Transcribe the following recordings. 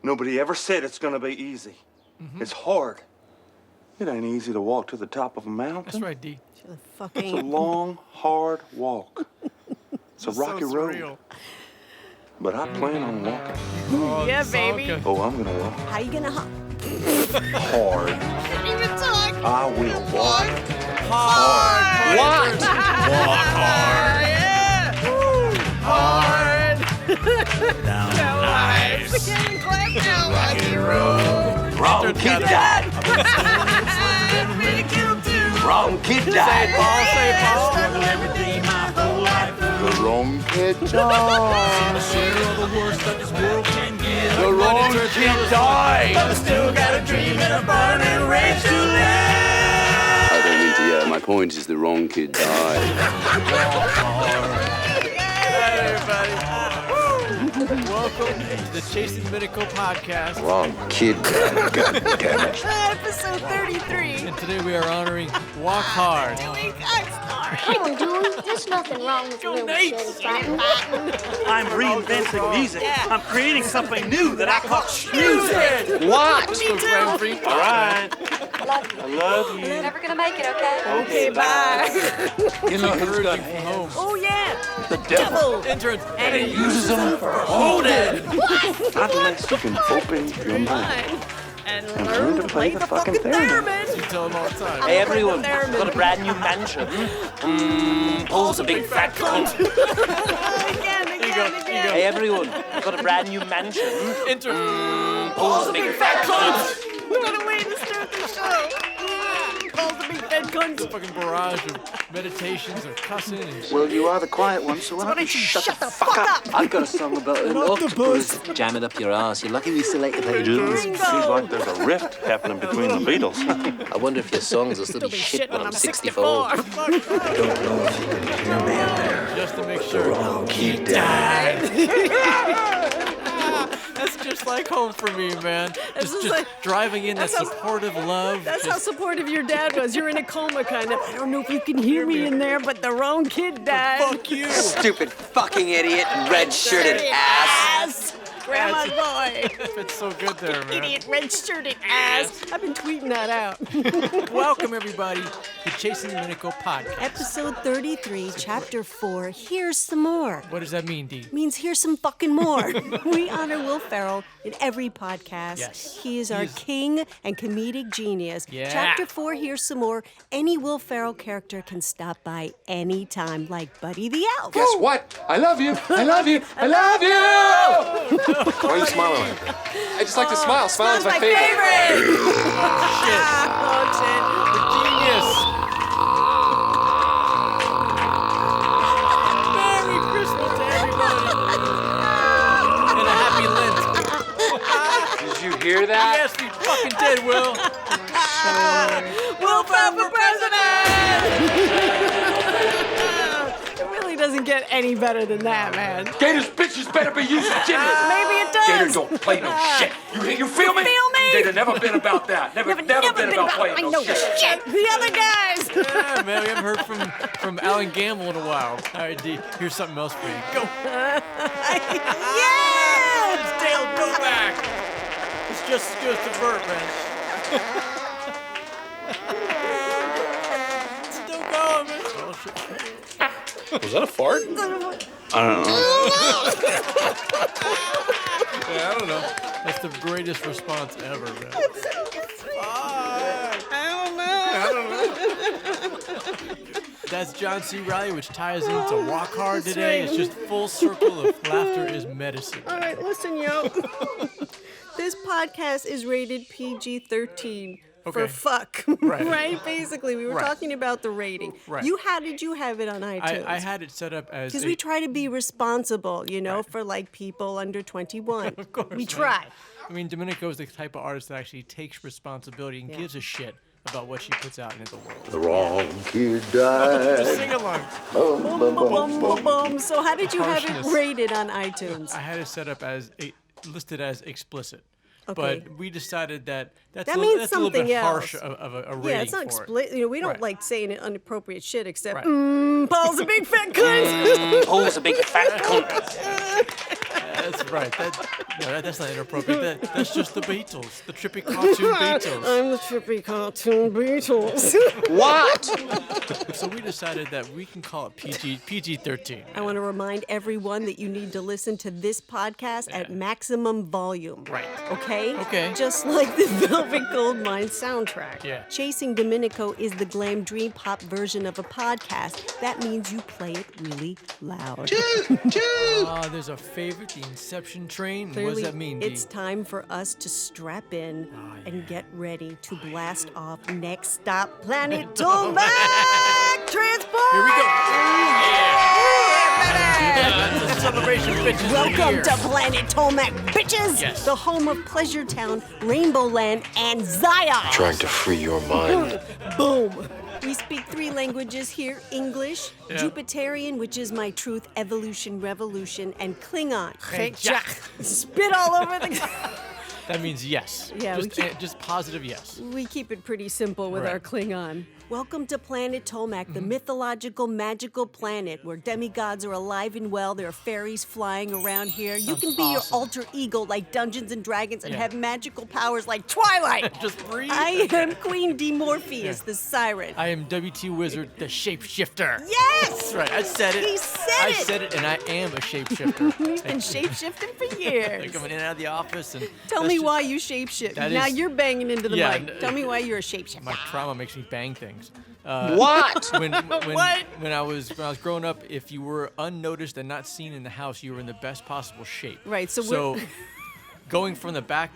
Nobody ever said it's gonna be easy. It's hard. It ain't easy to walk to the top of a mountain. That's right, D. It's a long, hard walk. It's a rocky road. But I plan on walking. Oh, Yeah, baby. okay. Oh, I'm gonna walk How you gonna hop? hard. Can't even talk. I will walk Hard. What? Walk hard. Yeah. Hard. Down Nice. nice. Getting clapped now. Rocky road. Wrong kid died. Wrong kid died. Paul, say Paul. Everything my whole life. The wrong kid died. Share all the worst that this world can give. The wrong kid died. But I still got a dream and a burning rage to live. I don't mean to yell. My point is the wrong kid died. Hey, everybody. Welcome to the Chasing Domenico podcast. Wrong kid died. God damn it. Episode 33. And today we are honoring Walk Hard. Dewey Cox. Come on, Dewey. There's nothing wrong with Go little Nates. shitty I'm reinventing music. I'm creating something new that I call music. What? Me too. All right. I I love you. Never gonna make it, okay? Okay, bye. You know who's got From home. Oh, yeah. the devil? Interns. And he Uses them for holding. Unless you can open your mind. and learn learn to play the fucking theremin. You tell them all the time. Hey everyone, Theremin. got a brand new mansion. Paul's a big fat cunt. Again. Hey everyone, got a brand new mansion. Interns. Paul's a big fat cunt. What a way to start the show. Paul's the big fat cunt. Fucking barrage of meditations or cussing and Well, you are the quiet one, so why Why don't you don't you shut shut the fuck up? I've got a song about an octopus. Jam it up your ass. You're lucky we selected Beatles. Seems like there's a rift happening between the Beatles. I wonder if your songs will still be You'll be shit when I'm 64. I don't know if you can hear me in there. just to make sure. He died. That's just like home for me, man. This is Just like- driving in that that's how- supportive love. That's just, how supportive your dad was. You're in a coma, kind of. I don't know if you can hear me in there, but the wrong kid died. Fuck you. Stupid fucking idiot, red-shirted ass. Grandma's boy. It's so good there, man. Idiot red-shirted ass. I've been tweeting that out. Welcome, everybody, to Chasing Domenico podcast. Episode 33, Chapter 4, Here's Some More. What does that mean, D? Means here's some fucking more. We honor Will Ferrell in every podcast. Yes. He is our king and comedic genius. Yeah. Chapter 4, Here's Some More. Any Will Ferrell character can stop by anytime, like Buddy the Elf. Guess what? I love you. I love you. I love you. Why are you smiling like that? I just like to smile. Smiling's my favorite. Oh, shit. Genius. Merry Christmas to everybody. And a happy Lent. Did you hear that? Yes, we fucking did, Will. Will Ferrell for president! It really doesn't get any better than that, man. Gators bitches better be using gymnasts. Maybe it does. Gator don't play no shit. You feel me? Feel me? Gator never been about that. Never been about playing no shit. The other guys. Yeah, man, we haven't heard from Alan Gamble in a while. All right, D, here's something else for you. Go. Yeah! Dale, go back. It's just as good as the vert, man. Still going, man. Oh, shit. Was that a fart? I don't know. Yeah, I don't know. That's the greatest response ever, man. That's John C. Reilly, which ties into Walk Hard That's today. right. It's just full circle of laughter is medicine. All right, listen, yo. This podcast is rated PG-13 for Okay. fuck, Right. right? Basically, we were Right. talking about the rating. Right. How did you have it on iTunes? I had it set up as Because a- we try to be responsible, Right. for like people under 21. Of course, we man. try. I mean, Domenico is the type of artist that actually takes responsibility and Yeah. gives a shit about what she puts out into the world. The wrong kid Just died. sing along. Boom, boom, boom, boom, boom. So how did you have it Harshness. rated on iTunes? I had it set up as listed as explicit. Okay. But we decided that that's That a little, means that's a little bit something harsh else. of a rating Yeah, it's not for it. explicit. We don't Right. like saying inappropriate shit except, Right. Paul's a big fat cunt. Paul's a big fat cunt. That's right. That's not inappropriate. That's just the Beatles, the Trippy cartoon Beatles. I'm the Trippy cartoon Beatles. What? So we decided that we can call it PG-13. I want to remind everyone that you need to listen to this podcast at maximum volume. Right. Okay? Okay. Just like the Velvet Goldmine soundtrack. Yeah. Chasing Dominico is the glam dream pop version of a podcast. That means you play it really loud. There's a favorite, the Inception train. Clearly, What does that mean, Dee? it's time for us to strap in and get ready to blast off. Next stop, Planet Tomac Transport! Here we go. That's a celebration, bitches. Welcome to Planet Tomac, bitches! Yes. The home of Pleasure Town, Rainbow Land, and Zion! Trying to free your mind. Boom! We speak 3 languages here: English, Yeah. Jupiterian, which is my truth, evolution, revolution, and Klingon. Jack. Spit all over the... That means yes. Yeah, just positive yes. We keep it pretty simple with Right. our Klingon. Welcome to Planet Tomac, the mythological, magical planet where demigods are alive and well. There are fairies flying around here. You Sounds can be awesome. your alter ego like Dungeons and Dragons and Yeah. have magical powers like Twilight. Just breathe. I am Queen Demorpheus, Yeah. the siren. I am WT Wizard, the shapeshifter. Yes! That's right. I said it. He said I it. said it, and I am a shapeshifter. He's been shape-shifting for Like years. coming in and out of the office and Tell that's me just- why you shape-shift. That Now is- you're banging into the Yeah, mic. Tell me why you're a shapeshifter. my trauma makes me bang things. What? When What? when I was growing up, if you were unnoticed and not seen in the house, you were in the best possible shape. Right, so we're- going from the back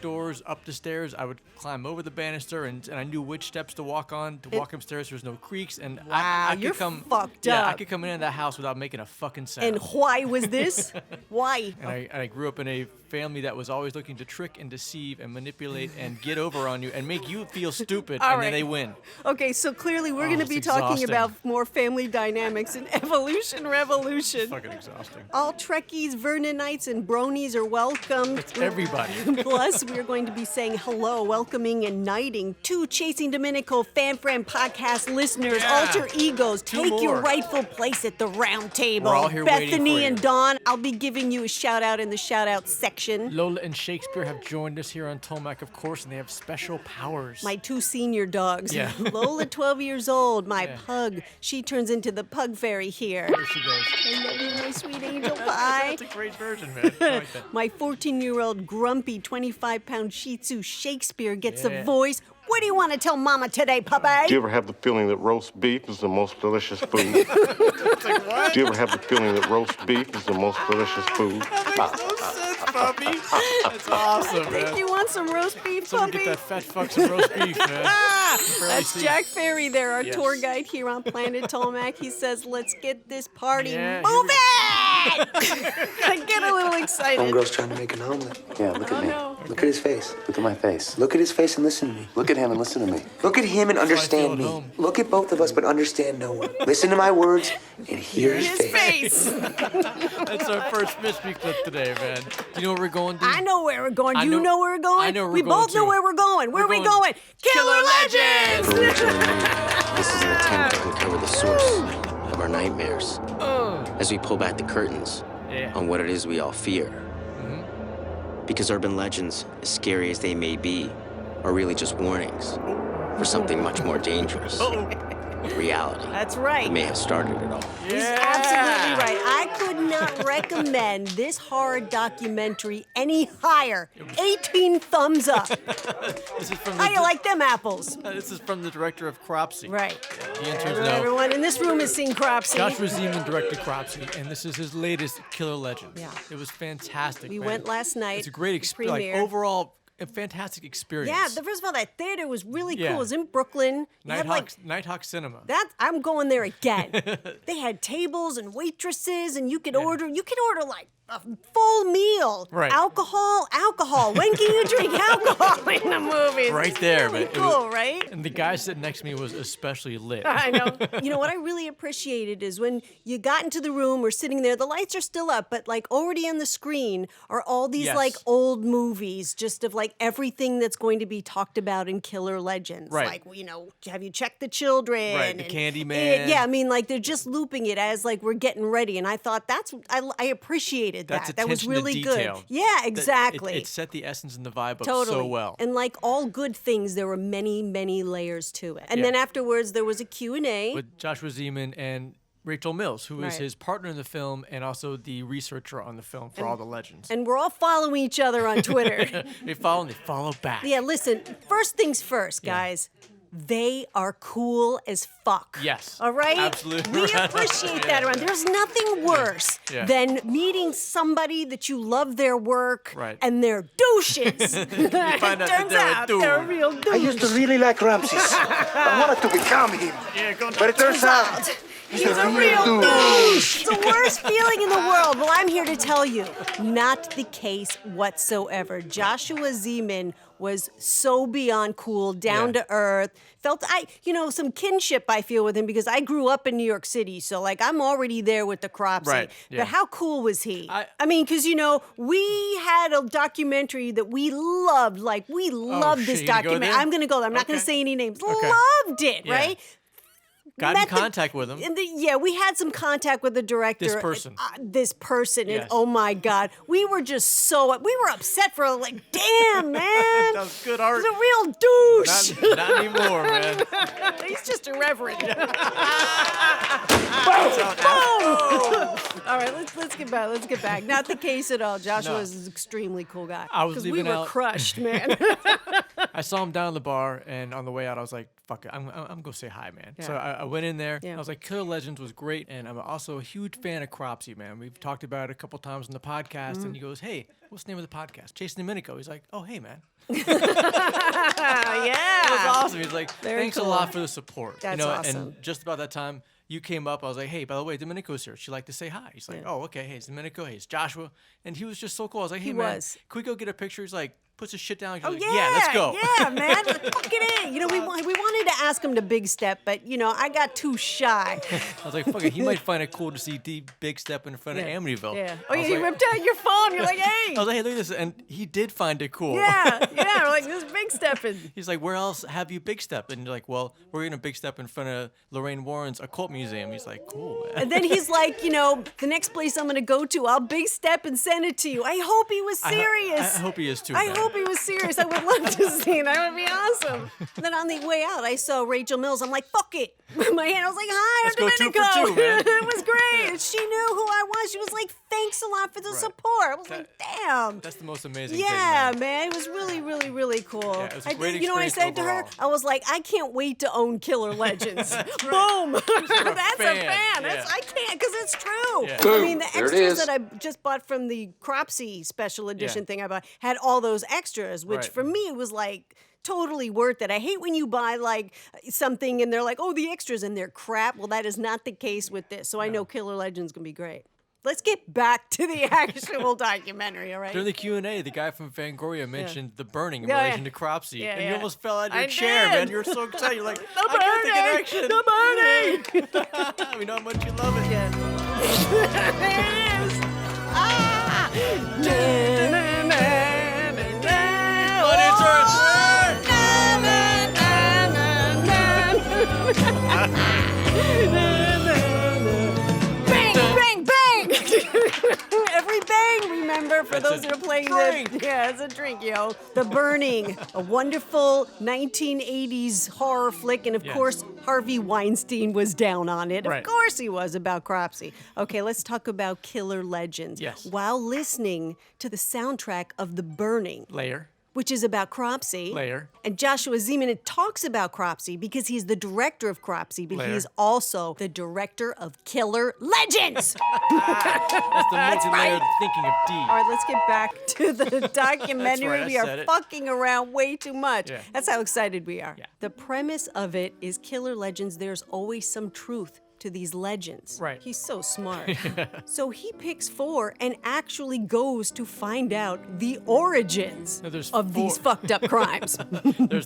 doors up the stairs, I would climb over the banister and I knew which steps to walk on to walk upstairs. There was no creaks and Wow, I you're could come fucked I up. could come into that house without making a fucking sound. And why was this? Why? And I grew up in a family that was always looking to trick and deceive and manipulate and get over on you and make you feel stupid, All and right. then they win. Okay, so clearly we're going to it's be talking exhausting. about more family dynamics and evolution revolution. Fucking exhausting. All Trekkies, Vernonites, and Bronies are welcome. It's everybody. Plus, we're going to be saying hello, welcoming, and knighting to Chasing Dominico fan friend podcast listeners, Yeah. alter egos. Two Take your more. rightful place at the round table. We're all here waiting Bethany for you. and Dawn, I'll be giving you a shout out in the shout out section. Lola and Shakespeare have joined us here on Tomac, of course, and they have special powers. My 2 senior dogs. Yeah. Lola, 12 years old, my Yeah. pug. She turns into the pug fairy here. There she goes. I love you, my sweet angel pie. That's a great version, man. I like that. My 14-year-old grumpy 25-pound Shih Tzu Shakespeare gets Yeah. a voice. What do you want to tell Mama today, puppy? Do you ever have the feeling that roast beef is the most delicious food? Do you ever have the feeling that roast beef is the most delicious food? Puppy. That's awesome, man. You want some roast beef, Someone puppy? get that fat fuck some roast beef, man. That's see. Jack Ferry there, our Yes. tour guide here on Planet Tomac. He says, let's get this party Yeah, moving! I get a little excited. Homegirl's trying to make an omelet. Yeah, look at me. no. Look at his face. Look at my face. Look at his face and listen to me. Look at him and listen to me. Look at him and I feel understand at me. home. Look at both of us, but understand no one. Listen to my words and hear his His face. That's our first mystery clip today, man. Do you know where we're going, dude? I know where we're going. I Do you know- know where we're going? I know where we we're going, both know too. where we're going. Where are We're we going- going? Killer Legends! This is an attempt to uncover the source of our nightmares as we pull back the curtains Yeah. on what it is we all fear. Because urban legends, as scary as they may be, are really just warnings for something much more dangerous. Reality. That's right. That may have started it all. He's absolutely right. I could not recommend this horror documentary any higher. 18 thumbs up. This is from How you like them apples? This is from the director of Cropsy. Right. The interns know. Everyone in this room has seen Cropsy. Joshua Zeman directed Cropsy, and this is his latest Killer Legends. Yeah. It was fantastic. We man. went last night. It's a great experience. Like, premiere. overall, a fantastic experience. Yeah, first of all, that theater was really cool. Yeah. It was in Brooklyn. You had, Nighthawk Cinema. that I'm going there again. They had tables and waitresses, and you could order like a full meal. Right. Alcohol. When can you drink alcohol in the movies? Right It's there, really man. cool, right? And the guy sitting next to me was especially lit. I know. You know what I really appreciated is when you got into the room or sitting there, the lights are still up, but like already on the screen are all these Yes. like old movies, just of like everything that's going to be talked about in Killer Legends. Right. Like, you know, have you checked the children? Right, the And Candyman. yeah, I mean, like they're just looping it as like we're getting ready, and I thought I appreciated appreciated That's that. That was attention to really detail. good. Yeah, exactly. It set the essence and the vibe up Totally. so well. And like all good things, there were many, many layers to it. And Yeah. then afterwards, there was a Q&A. With Joshua Zeman and Rachel Mills, who is Right. his partner in the film and also the researcher on the film for all the legends. And we're all following each other on Twitter. They follow back. Yeah, listen, first things first, guys. They are cool as fuck. Yes. All right? Absolutely. We appreciate that around. There's nothing worse Yeah. than meeting somebody that you love their work Right. and they're douches. You find out that Turns they're a out douche. they're a real douche. I used to really like Ramses. I wanted to become him. But it turns out he's a real douche. It's the worst feeling in the world. Well, I'm here to tell you, not the case whatsoever. Joshua Zeman was so beyond cool, down to earth. Felt some kinship I feel with him because I grew up in New York City, so like I'm already there with the Cropsey. Right, yeah. But how cool was he? I mean, because we had a documentary that we loved. Like we loved shit, this you gonna go documentary. there? I'm gonna go there. I'm not gonna Okay. say any names. Okay. Loved it, Yeah. right? Got in Met the- contact with him. We had some contact with the director. This person. This person. Yes. And oh my God. We were just we were upset for like, damn, man. That was good art. He's a real douche. Not anymore, man. He's just irreverent. Boom! All right, let's get back. Let's get back. Not the case at all. Joshua No. is an extremely cool guy. I was because we leaving were out- crushed, man. I saw him down at the bar, and on the way out, I was like, fuck it, I'm gonna say hi, man. So I went in there. Yeah. I was like, Killer Legends was great, and I'm also a huge fan of Cropsey, man. We've talked about it a couple times on the podcast, and he goes, hey, what's the name of the podcast? Chasing Domenico. He's like, oh, hey, man. Yeah. It was awesome. He's like, Very thanks cool. a lot for the support. That's awesome. And just about that time, you came up. I was like, hey, by the way, Domenico's here. She'd like to say hi. He's like, oh, okay. Hey, it's Domenico. Hey, it's Joshua. And he was just so cool. I was like, hey, He man, was. can we go get a picture? He's like, puts his shit down. He's Oh like, yeah, let's go. Yeah, man, fuck it in. We wanted to ask him to big step, but I got too shy. I was like, fuck it, he might find it cool to see D Big Step in front of Amityville. Yeah. I Oh yeah, was you like- ripped out your phone. You're like, hey. I was like, hey, look at this. And he did find it cool. Yeah. We're like, this is big stepping. He's like, where else have you big step? And you're like, well, we're going to big step in front of Lorraine Warren's Occult Museum. He's like, cool, man. And then he's like, the next place I'm going to go to, I'll big step and send it to you. I hope he was serious. I hope he is too, I man. hope he was serious. I would love to see it. That would be awesome. And then on the way out, I saw Rachel Mills. I'm like, fuck it. My hand, I was like, hi, Let's I'm go 2 Domenico. for 2, man. It was great. She knew who I was. She was like, thanks a lot for the support. I was like, damn. That's the most amazing Yeah, thing, man. It was really, really, really cool. Yeah, it was a great you know what I said experience to her? overall. I was like, I can't wait to own Killer Legends. Boom. That's a fan. fan. I can't because it's true. Yeah. I mean, the There it extras is. that I just bought from the Cropsey special edition Yeah. thing I bought had all those extras, which Right. for me was like totally worth it. I hate when you buy like something and they're like, oh, the extras and they're crap. Well, that is not the case with this. So I know Killer Legends gonna be great. Let's get back to the actual documentary, all right? During the Q&A, the guy from Fangoria mentioned the burning in Yeah, relation yeah. to Cropsey. Yeah, and you yeah. almost fell out of your I chair, did. man. You were so excited. You're like, The I got the connection. burning! The burning! We know how much you love it. Yeah. There it is. Ah! Na, na, na, na, na. Audience Oh, turn. na, na, na, na, na. Bang, bang, bang! Every bang, remember, for That's those a that are playing drink. Yeah, it's a drink, yo. The Burning, a wonderful 1980s horror flick, and of Yes. course, Harvey Weinstein was down on it. Right. Of course he was, about Cropsey. Okay, let's talk about Killer Legends. Yes. While listening to the soundtrack of The Burning, Layer. which is about Cropsey. Layer. And Joshua Zeman talks about Cropsey because he's the director of Cropsey, but Layer. he's also the director of Killer Legends. That's the multi-layered thinking of D. All right, let's get back to the documentary. I We are said it. fucking around way too much. Yeah. That's how excited we are. Yeah. The premise of it is Killer Legends, there's always some truth to these legends. Right. He's so smart. So he picks 4 and actually goes to find out the origins No, there's of these 4. fucked up crimes.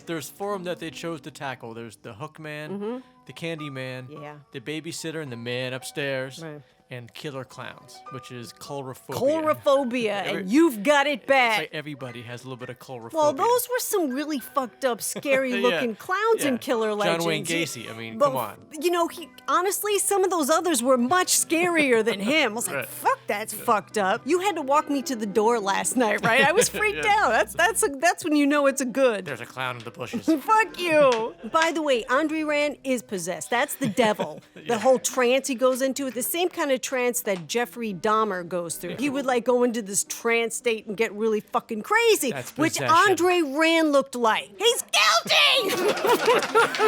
There's 4 of them that they chose to tackle. There's the Hook Man, the Candy Man, Yeah. the Babysitter, and the Man Upstairs. Right. and killer clowns, which is coulrophobia. Coulrophobia, and you've got it It's bad. like everybody has a little bit of coulrophobia. Well, those were some really fucked up, scary-looking clowns in Killer Legends. John Wayne Gacy, I mean, But, come on. You know, honestly, some of those others were much scarier than him. I was like, Right. fuck, that's fucked up. You had to walk me to the door last night, right? I was freaked out. That's when you know it's a good. There's a clown in the bushes. Fuck you. By the way, Andre Rand is possessed. That's the devil. The whole trance he goes into is the same kind of trance that Jeffrey Dahmer goes through. He would like go into this trance state and get really fucking crazy, That's which possession. Andre Rand looked like. He's guilty!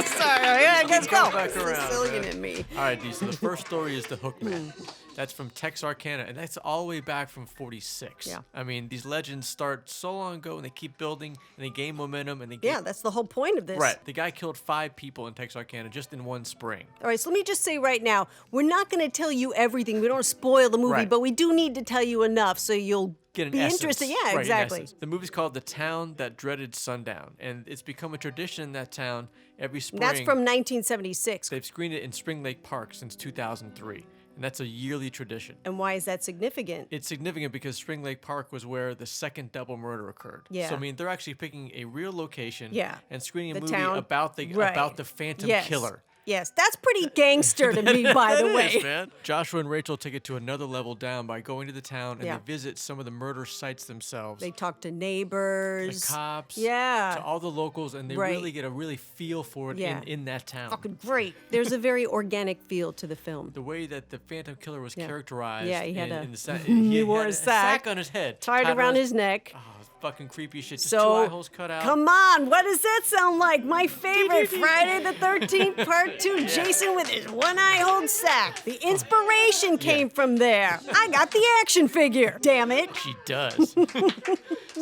Sorry, I guess go. back around, Sicilian man. in me. All right, D, so the first story is the Hookman. That's from Texarkana, and that's all the way back from 46. Yeah. I mean, these legends start so long ago, and they keep building, and they gain momentum, and they get... Yeah, that's the whole point of this. Right. The guy killed 5 people in Texarkana just in one spring. All right, so let me just say right now, we're not going to tell you everything. We don't spoil the movie, Right. but we do need to tell you enough so you'll Get an be essence. interested. Yeah, Right, in exactly. essence. The movie's called The Town That Dreaded Sundown, and it's become a tradition in that town every spring. That's from 1976. They've screened it in Spring Lake Park since 2003, and that's a yearly tradition. And why is that significant? It's significant because Spring Lake Park was where the second double murder occurred. Yeah. So I mean, they're actually picking a real location. Yeah. And screening a The movie town. about the Right. Phantom Yes. Killer. Yes, that's pretty gangster to me, by the That way. is, man. Joshua and Rachel take it to another level down by going to the town and Yeah. they visit some of the murder sites themselves. They talk to neighbors. The cops. Yeah. To all the locals, and they Right. really get a really feel for it Yeah. in that town. Fucking great. There's a very organic feel to the film. The way that the Phantom Killer was Yeah. characterized. Yeah, he had in, a- in the sa- he wore had a sack on his head. Tied around his neck. Oh, fucking creepy shit. Just So, 2 eye holes cut out. come on, what does that sound like? My favorite Friday the 13th Part 2, Jason with his one-eye hold sack. The inspiration came from there. I got the action figure, damn it. She does.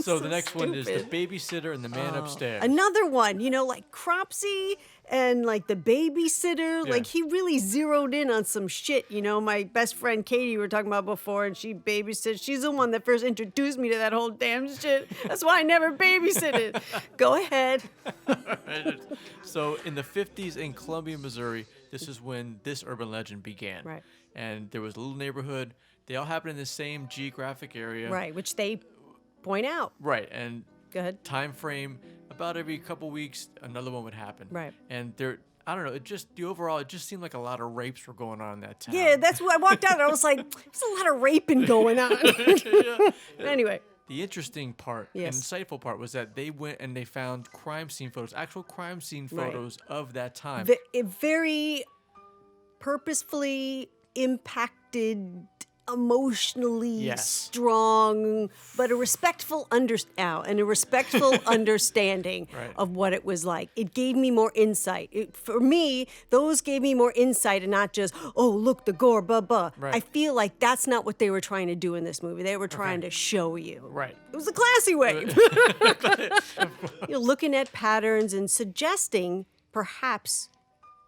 So the next one is the stupid. babysitter and the man upstairs. Another one, you know, like Cropsy and like the babysitter, Yeah. like he really zeroed in on some shit. You know, my best friend Katie, we were talking about before, and she babysits. She's the one that first introduced me to that whole damn shit. That's why I never babysitted. Go ahead. So in the 50s in Columbia, Missouri, this is when this urban legend began. Right. And there was a little neighborhood. They all happened in the same geographic area. Right, which they point out. Right. And Go ahead. time frame, about every couple weeks, another one would happen. Right. And there, I don't know, it just seemed like a lot of rapes were going on in that town. Yeah, that's what I walked out and I was like, there's a lot of raping going on. Anyway. The interesting part, Yes. insightful part, was that they went and they found crime scene photos, actual crime scene Right. photos of that time. Very purposefully impacted, emotionally Yes. strong, but a respectful understanding Right. of what it was like. It gave me more insight. For me, those gave me more insight and not just, oh, look, the gore, blah, blah. Right. I feel like that's not what they were trying to do in this movie. They were trying to show you. Right. It was a classy way. You're looking at patterns and suggesting perhaps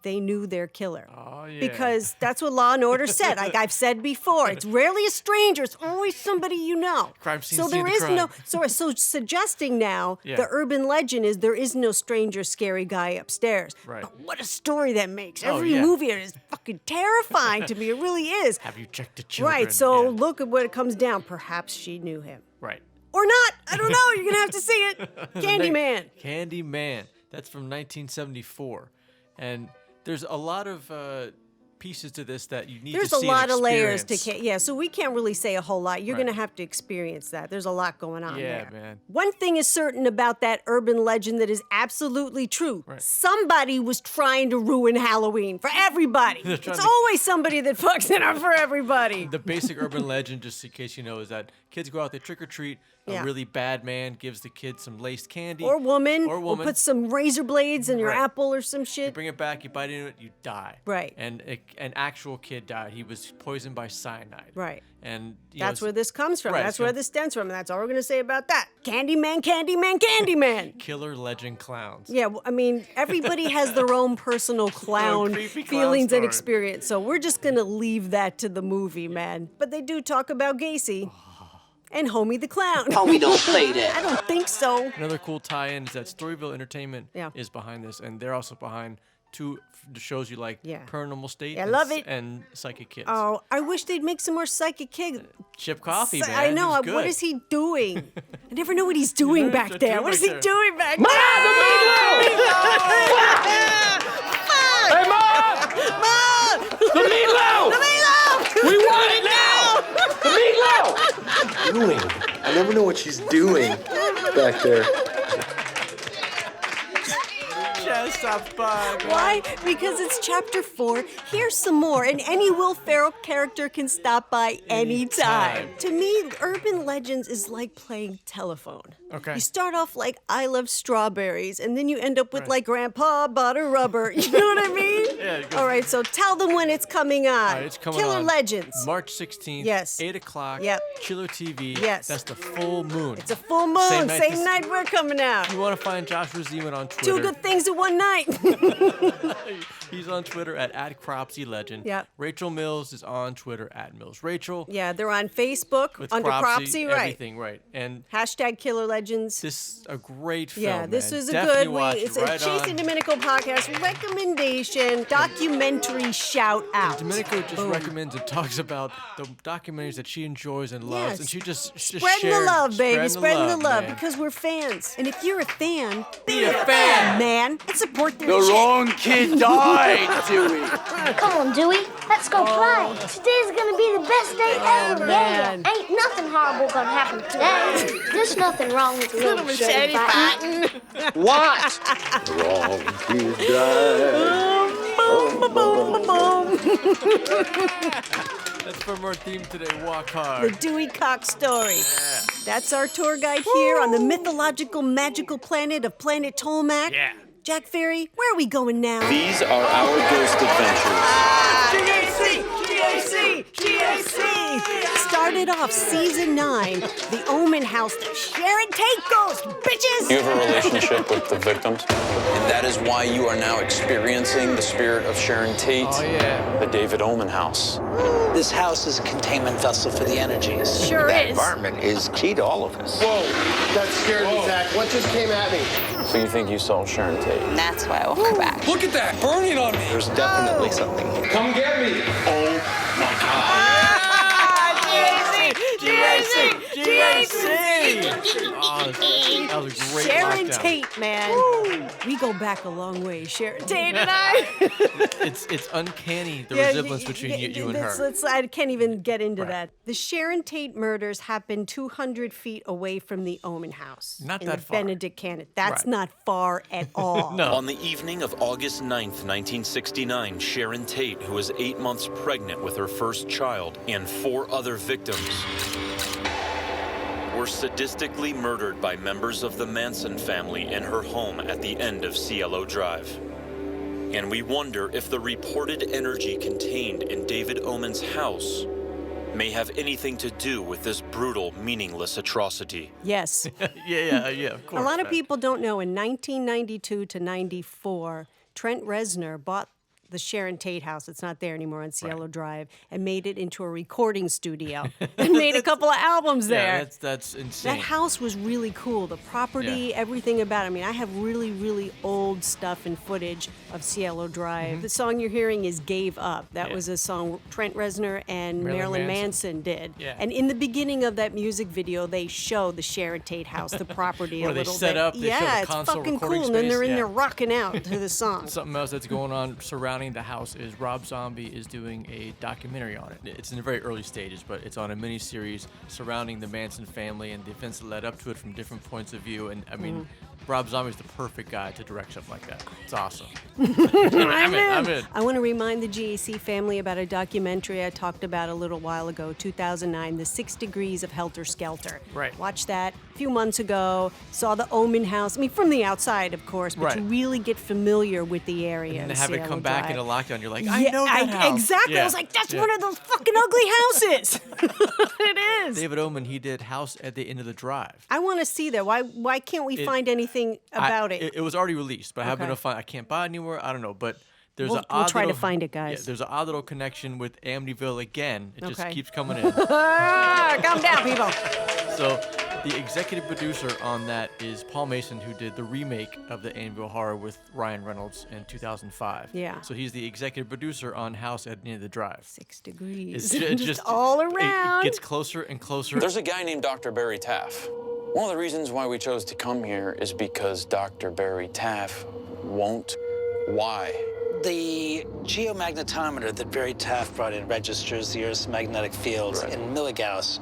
they knew their killer. Oh, yeah. Because that's what Law and Order said. Like I've said before, it's rarely a stranger. It's always somebody you know. Crime scene, So scene there of is the no. crime. So suggesting now Yeah. the urban legend is there is no stranger, scary guy upstairs. Right. But what a story that makes. Oh, Every yeah. movie is fucking terrifying to me. It really is. Have you checked the children? Right. So Yeah. look at what it comes down. Perhaps she knew him. Right. Or not. I don't know. You're gonna have to see it. Candyman. Candyman. That's from 1974, and there's a lot of pieces to this that you need There's to a see lot and of layers to experience. yeah, so we can't really say a whole lot. You're Right. gonna have to experience that. There's a lot going on Yeah, there. man. One thing is certain about that urban legend that is absolutely true. Right. Somebody was trying to ruin Halloween for everybody. They're It's trying to- always somebody that fucks it up for everybody. The basic urban legend, just in case you know, is that kids go out, they trick or treat. Yeah. A really bad man gives the kids some laced candy. Or woman, Or woman. put some razor blades in your Right. apple or some You shit. bring it back, you bite into it, you die. Right. And an actual kid died. He was poisoned by cyanide. Right. And That's where this comes from. Right, That's it's where gonna- this stems from. And that's all we're going to say about that. Candyman, Candyman, Candyman. killer legend clowns. Yeah, I mean, everybody has their own personal clown creepy clown feelings and story. experience. So we're just going to leave that to the movie, man. But they do talk about Gacy and Homie the Clown. Oh, we don't play that. I don't think so. Another cool tie-in is that Storyville Entertainment Yeah. is behind this, and they're also behind two shows you like, Yeah. Paranormal State I love it. and Psychic Kids. Oh, I wish they'd make some more Psychic Kids. Chip Coffee, man. I know. He's good. What is he doing? I never know what he's doing back What's there. doing What is back he there? doing back Mom, there? the Hey, Mom! Mom! The meatloaf! The meatloaf! We want it now! The meatloaf! Doing? I never know what she's doing back there. Chaz stops by. Man. Why? Because it's chapter 4. Here's some more, and any Will Ferrell character can stop by anytime. To me, urban legends is like playing telephone. Okay. You start off like I love strawberries, and then you end up with like Grandpa bought a rubber. You know what I mean? Yeah, it goes- All right, so tell them when it's coming on. All right, it's coming Killer on Legends. March 16th. Yes. 8 o'clock. Yep. Killer TV. Yes. That's the full moon. It's a full moon. Same this- night we're coming out. You want to find Joshua Zeman on Twitter? Two good things in one night. He's on Twitter at @CropsyLegend. Yep. Rachel Mills is on Twitter @MillsRachel. Yeah, they're on Facebook With under Cropsy, Cropsy, right? everything, right. And Hashtag Killer Legends. this is a great film, Yeah, this man. is a Definitely good watch way. It's it. a Right Chase on. and Domenico podcast recommendation, documentary shout out. Domenico just Boom. recommends and talks about the documentaries that she enjoys and loves, Yes. and she just Spreading shared, the love, baby. Spreading the love man. because we're fans. And if you're a fan, Be a fan. man. And support their The shit. wrong kid died, Dewey. Come on, Dewey. Let's go play. Today's gonna be the best day ever. man. Ain't nothing horrible gonna happen today. There's nothing wrong with the little machete fighting. What? The wrong kid died. Boom, boom, boom. That's from our theme today, Walk The Hard. Dewey Cox story. That's our tour guide here on the mythological, magical planet of Planet Tolmac. Yeah. Jack Ferry, where are we going now? These are our ghost adventures. GAC! Started off season 9, the Omen house, the Sharon Tate ghost, bitches! You have a relationship with the victims, and that is why you are now experiencing the spirit of Sharon Tate, Oh, yeah. the David Omen house. This house is a containment vessel for the energies. Sure That is. environment is key to all of us. Whoa, that scared me, Zach. What just came at me? So you think you saw Sharon Tate? That's why I woke her back. Look at that, burning on me. There's definitely something here. Come get me. Oh, that was a great Sharon lockdown. Tate, man. We go back a long way, Sharon Tate and I. It's uncanny, the resemblance between you and her. I can't even get into Right. that. The Sharon Tate murders happened 200 feet away from the Omen house. Not in that the far. Benedict Canyon. That's Right. not far at all. No. On the evening of August 9th, 1969, Sharon Tate, who was 8 months pregnant with her first child, and 4 other victims, were sadistically murdered by members of the Manson family in her home at the end of Cielo Drive. And we wonder if the reported energy contained in David Omen's house may have anything to do with this brutal, meaningless atrocity. Yes. yeah, of course. A lot of man. people don't know in 1992 to 94, Trent Reznor bought the Sharon Tate house. It's not there anymore on Cielo Drive, and made it into a recording studio and made a couple of albums there. Yeah, that's insane. That house was really cool. The property, everything about it. I mean, I have really, really old stuff and footage of Cielo Drive. The song you're hearing is Gave Up. That was a song Trent Reznor and Marilyn Manson did. Yeah. And in the beginning of that music video, they show the Sharon Tate house, the property Where a they little set bit. up, they show yeah, the it's console fucking recording cool. And then they're space, in yeah. there rocking out to the song. Something else that's going on surrounding the house is Rob Zombie is doing a documentary on it. It's in the very early stages, but it's on a mini-series surrounding the Manson family and the events that led up to it from different points of view. And I mean, Rob Zombie's the perfect guy to direct something like that. It's awesome. I'm in. I want to remind the GAC family about a documentary I talked about a little while ago, 2009, The 6 Degrees of Helter Skelter. Right. Watched that a few months ago, saw the Omen house. I mean, from the outside, of course, but to Right. really get familiar with the area. And to in have it Cielo come back Drive. into lockdown, you're like, I know that house. Exactly. I Yeah. was like, that's Yeah. one of those fucking ugly houses. It is. David Omen, he did House at the End of the Drive. I want to see that. Why can't we find anything about it? It was already released, but I haven't been Okay. able to find. I can't buy it anywhere. I don't know, but there's We'll an odd try to little- find it, guys. Yeah, there's an odd little connection with Amityville again. It just Okay. keeps coming in. Calm down, people. So The executive producer on that is Paul Mason, who did the remake of the Amityville Horror with Ryan Reynolds in 2005. Yeah. So he's the executive producer on House at the End of the Drive. 6 degrees. It's just all around. It gets closer and closer. There's a guy named Dr. Barry Taff. One of the reasons why we chose to come here is because Dr. Barry Taff won't. Why? The geomagnetometer that Barry Taft brought in registers the Earth's magnetic field in milligauss.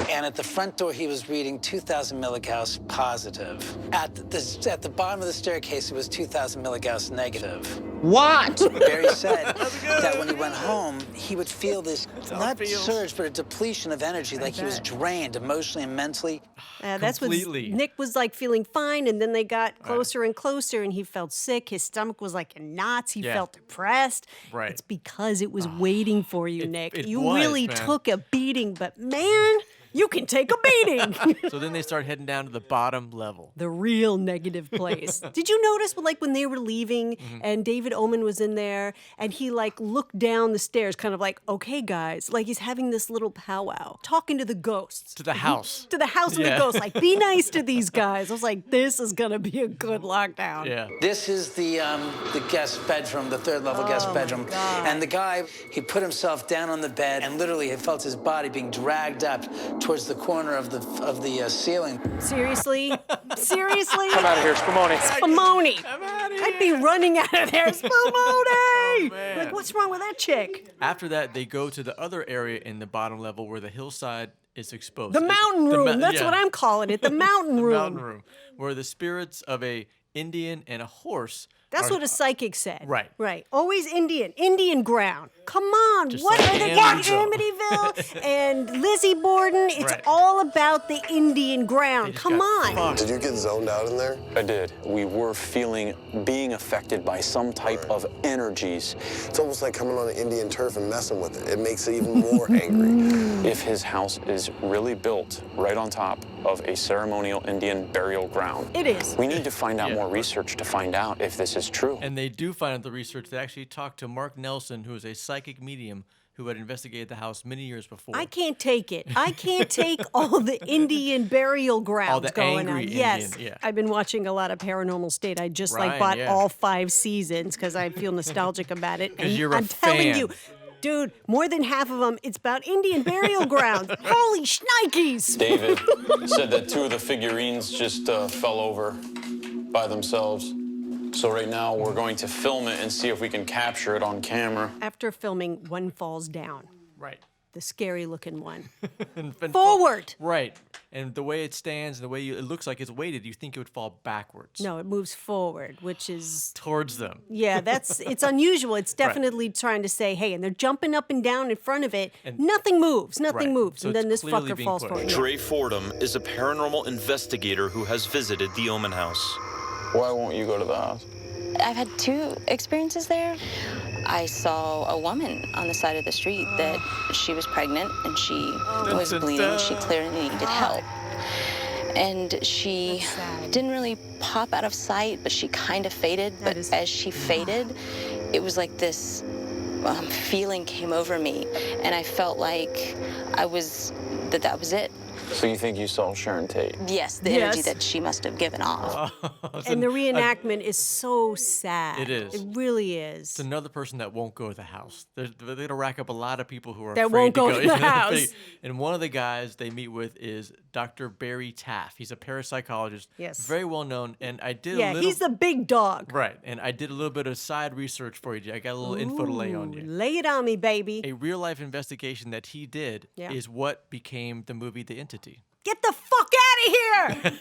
And at the front door, he was reading 2,000 milligauss positive. At the bottom of the staircase, it was 2,000 milligauss negative. What? Barry said that when he went home, he would feel this, not surge, but a depletion of energy, like he was drained emotionally and mentally. That's what Nick was like feeling fine, and then they got closer and closer, and he felt sick. His stomach was like in knots. He felt depressed. Right. It's because it was waiting for you, Nick. You was, really man. took a beating, but man, you can take a beating. So then they start heading down to the bottom level. The real negative place. Did you notice when they were leaving and David Omen was in there and he looked down the stairs kind of like, okay, guys, like he's having this little powwow, talking to the ghosts. To the house. To the house of the ghosts. Like, be nice to these guys. I was like, this is going to be a good lockdown. Yeah. This is the guest bedroom, the third level guest bedroom. And the guy, he put himself down on the bed and literally he felt his body being dragged up towards the corner of the ceiling. Seriously? Seriously? Come out of here, Spumoni. Spumoni. I'd be running out of there. Spumoni! Oh, Like, what's wrong with that chick? After that, they go to the other area in the bottom level where the hillside is exposed. The mountain room. That's what I'm calling it. The mountain room. The mountain room, where the spirits of a Indian and a horse. That's what a psychic said. Right. Right. Always Indian ground. Come on. Just what like are they Amityville. Amityville and Lizzie Borden? It's all about the Indian ground. Come on. Did you get zoned out in there? I did. We were being affected by some type of energies. It's almost like coming on an Indian turf and messing with it. It makes it even more angry. If his house is really built right on top of a ceremonial Indian burial ground. It is. We need to find out more research to find out if this is true. And they do find out the research. They actually talked to Mark Nelson, who is a psychic medium who had investigated the house many years before. I can't take it. I can't take all the Indian burial grounds all the going angry on. Indian, Yes, yeah. I've been watching a lot of Paranormal State. I just Ryan, bought yeah. all 5 seasons because I feel nostalgic about it. 'Cause you're a I'm telling fan. you, dude, more than half of them, it's about Indian burial grounds. Holy shnikes! David said that 2 of the figurines just fell over by themselves. So right now we're going to film it and see if we can capture it on camera. After filming, one falls down. Right. The scary-looking one. And Forward! Right. And the way it stands, and the way it looks like it's weighted, you think it would fall backwards. No, it moves forward, which is... Towards them. Yeah, it's unusual. It's definitely trying to say, hey, and they're jumping up and down in front of it. And nothing moves. Nothing moves. So and then it's this clearly fucker being falls pushed. forward. Dre Fordham is a paranormal investigator who has visited the Omen house. Why won't you go to the house? I've had 2 experiences there. I saw a woman on the side of the street that she was pregnant and she was bleeding. She clearly needed help. And she didn't really pop out of sight, but she kind of faded. But as she faded, it was like this feeling came over me. And I felt like that was it. So you think you saw Sharon Tate? Yes, the energy that she must have given off. And the reenactment is so sad. It is. It really is. It's another person that won't go to the house. They're going to rack up a lot of people who are That afraid won't go to to the house. And one of the guys they meet with is Dr. Barry Taff. He's a parapsychologist. Yes. Very well known. And I did a Yeah, little... he's the big dog. Right. And I did a little bit of side research for you. I got a little info to lay on you. Lay it on me, baby. A real-life investigation that he did is what became the movie The Entity. Get the fuck out of here!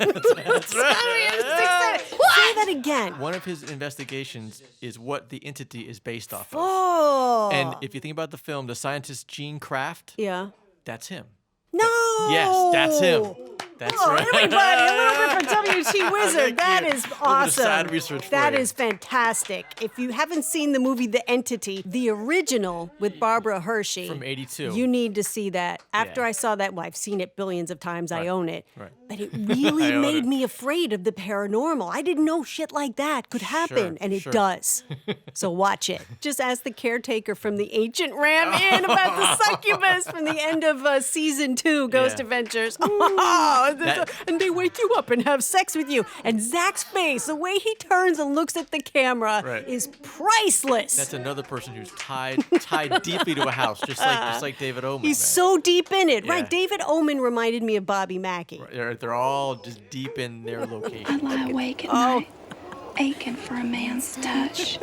That's right. Say that again. One of his investigations is what The Entity is based off of. Oh. And if you think about the film, the scientist Gene Kraft, that's him. No! Yes, that's him. That's right. Everybody, a little bit for WT Wizard. That is awesome. Side research for That you. is fantastic. If you haven't seen the movie The Entity, the original with Barbara Hershey. From 82. You need to see that. After I saw that, well, I've seen it billions of times. I own it. But it really made me afraid of the paranormal. I didn't know shit like that could happen. And it does. So watch it. Just ask the caretaker from the Ancient Ram Inn about the succubus from the end of season 2, Ghost Adventures. Oh, and they wake you up and have sex with you. And Zach's face, the way he turns and looks at the camera is priceless. That's another person who's tied deeply to a house, just like David Omen. He's so deep in it. Right, David Omen reminded me of Bobby Mackey. They're all just deep in their location. I lie awake at night, aching for a man's touch.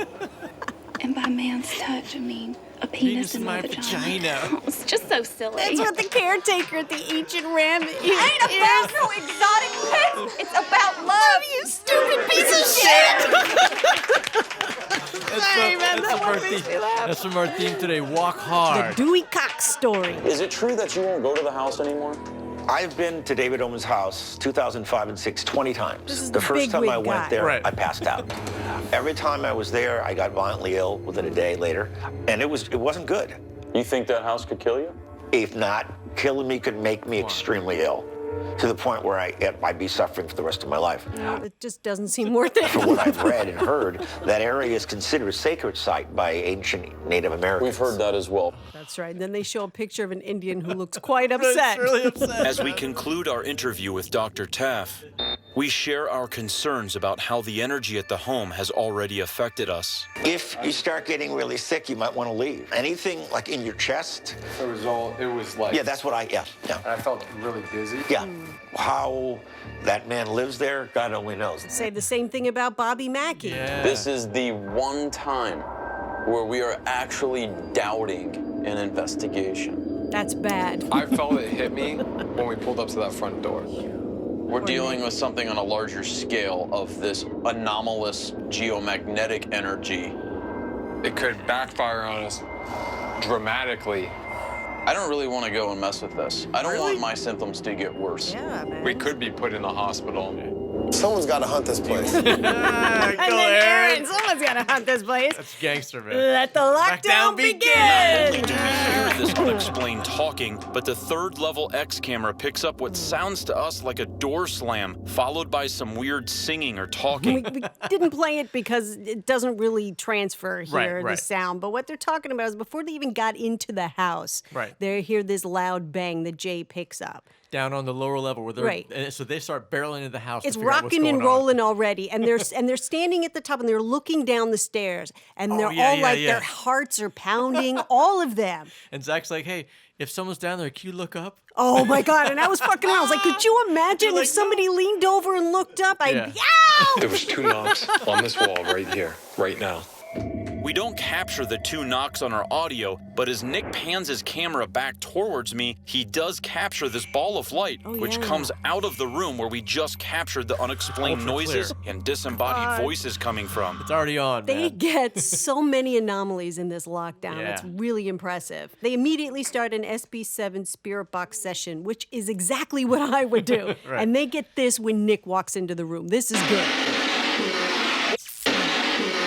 And by man's touch, I mean a penis in my vagina. It's just so silly. That's what the caretaker at the Ancient Ram is. It ain't about no exotic pets. It's about love. You stupid piece of shit. That's from our theme today, Walk Hard. The Dewey Cox story. Is it true that you won't go to the house anymore? I've been to David Omen's house 2005 and 6 20 times. This is the first time I big went guy. there, Right. I passed out. Every time I was there, I got violently ill within a day later, and it wasn't good. You think that house could kill you? If not, killing me could make me extremely ill, to the point where I'd be suffering for the rest of my life. It just doesn't seem worth it. From what I've read and heard, that area is considered a sacred site by ancient Native Americans. We've heard that as well. That's right. And then they show a picture of an Indian who looks quite upset. Really upset. As we conclude our interview with Dr. Taff, we share our concerns about how the energy at the home has already affected us. If you start getting really sick, you might want to leave. Anything like in your chest. It was like. Yeah, that's what I felt really dizzy. Yeah. How that man lives there, God only knows. Say the same thing about Bobby Mackey. This is the one time where we are actually doubting an investigation. That's bad. I felt it hit me when we pulled up to that front door. We're dealing with something on a larger scale of this anomalous geomagnetic energy. It could backfire on us dramatically. I don't really want to go and mess with this. I don't want my symptoms to get worse. Yeah, man. We could be put in the hospital. Someone's got to hunt this place. And then Aaron, someone's got to hunt this place. That's gangster, man. Let the lockdown begin. Not only do we hear this unexplained talking, but the third level X camera picks up what sounds to us like a door slam, followed by some weird singing or talking. We didn't play it because it doesn't really transfer here, Right. the sound. But what they're talking about is before they even got into the house, they hear this loud bang that Jay picks up. Down on the lower level where they're and so they start barreling into the house. It's to figure out what's rocking and going on. rolling already, and they're standing at the top and they're looking down the stairs, and they're all like their hearts are pounding, all of them. And Zach's like, "Hey, if someone's down there, can you look up?" Oh my God! And I was fucking around. I was like, could you imagine if somebody leaned over and looked up? I'd There was 2 knocks on this wall right here, right now. We don't capture the 2 knocks on our audio, but as Nick pans his camera back towards me, he does capture this ball of light, which comes out of the room where we just captured the unexplained noises and disembodied voices coming from. It's already on, They get so many anomalies in this lockdown. It's really impressive. They immediately start an SB7 spirit box session, which is exactly what I would do. And they get this when Nick walks into the room. This is good.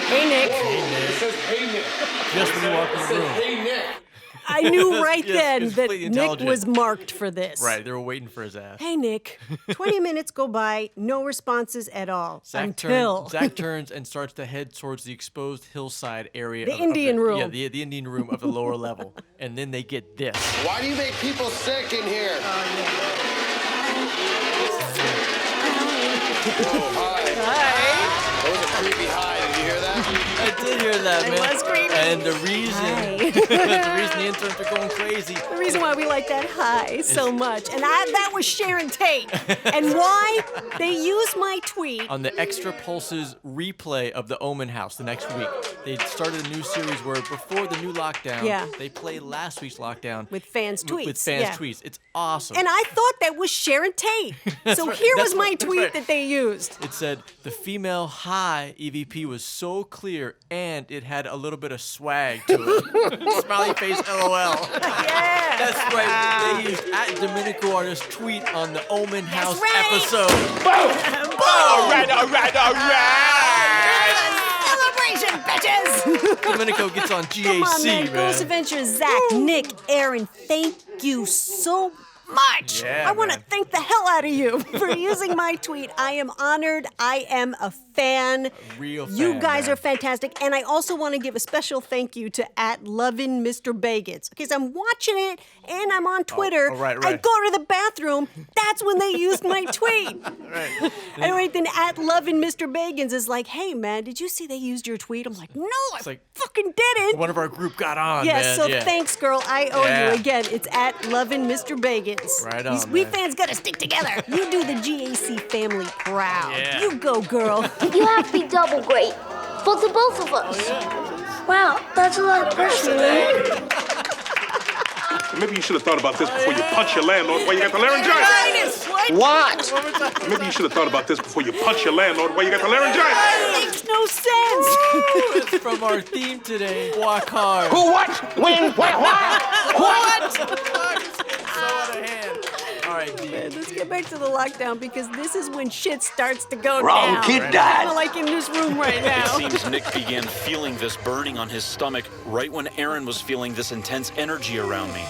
Hey, Nick. It says, hey, Nick. Just when you walk in the room. Hey, Nick. I knew right then it's that completely Nick intelligent. was marked for this. Right, they were waiting for his ass. Hey, Nick. 20 minutes go by, no responses at all. Zach turns and starts to head towards the exposed hillside area. The Indian room. Yeah, the Indian room of the lower level. And then they get this. Why do you make people sick in here? Whoa, hi. That was a creepy hi. Did you hear that? I did hear that, It man. was creepy. And the reason the interns are going crazy. The reason why we like that high so much. And that was Sharon Tate. And why? They used my tweet. On the Extra Pulses replay of the Omen house the next week. They started a new series where before the new lockdown, they play last week's lockdown. With fans' tweets. With fans' tweets. It's awesome. And I thought that was Sharon Tate. So right. here That's was my right. tweet that they used. It said, the female high EVP was so clear and it had a little bit of swag to it. Smiley face LOL. Yeah. That's right. They used @DominicoArtist tweet on the Omen house episode. Boom! Boom! All right. Celebration, bitches! Domenico gets on GAC, Come on, man. man. Ghost Adventures, Zach, Nick, Aaron, thank you so much. Yeah, I want to thank the hell out of you for using my tweet. I am honored. I am offended. fan. Real fan, You guys man. are fantastic. And I also want to give a special thank you to @LovinMrBagans. Because I'm watching it and I'm on Twitter. right. I go to the bathroom. That's when they used my tweet. Right. Anyway, then @LovinMrBagans is like, hey, man, did you see they used your tweet? I'm like, no, I fucking didn't. One of our group got on, Yes, man. so yeah. thanks, girl. I owe Yeah. you again. It's @LovinMrBagans. Right on, We man. fans gotta stick together. You do the GAC family proud. Yeah. You go, girl. You have to be double great. For the both of us. Wow, that's a lot of pressure, man. Maybe you should have thought about this before you punch your landlord while you got the laryngitis. What? Maybe you should have thought about this before you punch your landlord while you got the laryngitis. Makes no sense. That's from our theme today. Walk hard. Who, what, when, where, what? What? So out of hand. All right, D. Let's get back to the lockdown because this is when shit starts to go Wrong down. kid died. Kind of like in this room right now. It seems Nick began feeling this burning on his stomach right when Aaron was feeling this intense energy around me.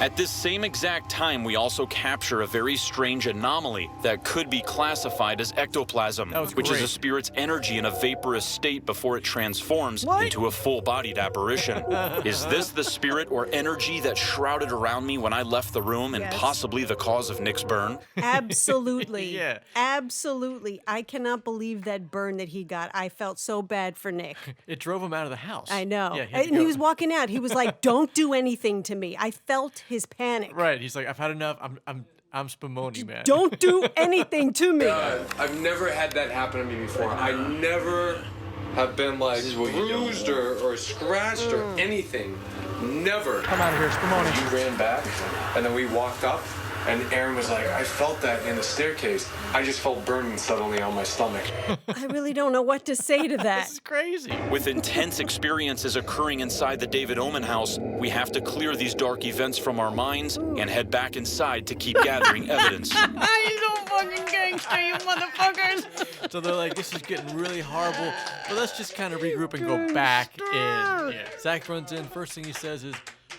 At this same exact time, we also capture a very strange anomaly that could be classified as ectoplasm, which is a spirit's energy in a vaporous state before it transforms into a full-bodied apparition. Is this the spirit or energy that shrouded around me when I left the room and possibly the cause of Nick's burn? Absolutely. Yeah. Absolutely. I cannot believe that burn that he got. I felt so bad for Nick. It drove him out of the house. I know. Yeah, And he was walking out. He was like, don't do anything to me. I felt his panic. Right. He's like, I've had enough. I'm Spumoni, man. Don't do anything to me. I've never had that happen to me before. I never have been like bruised or scratched or anything. Never. Come out of here, Spumoni. You ran back, and then we walked up, and Aaron was like, I felt that in the staircase. I just felt burning suddenly on my stomach. I really don't know what to say to that. This is crazy. With intense experiences occurring inside the David Omen house, we have to clear these dark events from our minds and head back inside to keep gathering evidence. You're so fucking gangster, you motherfuckers. So they're like, this is getting really horrible, but let's just kind of regroup and go back in. Yeah. Zach runs in. First thing he says is,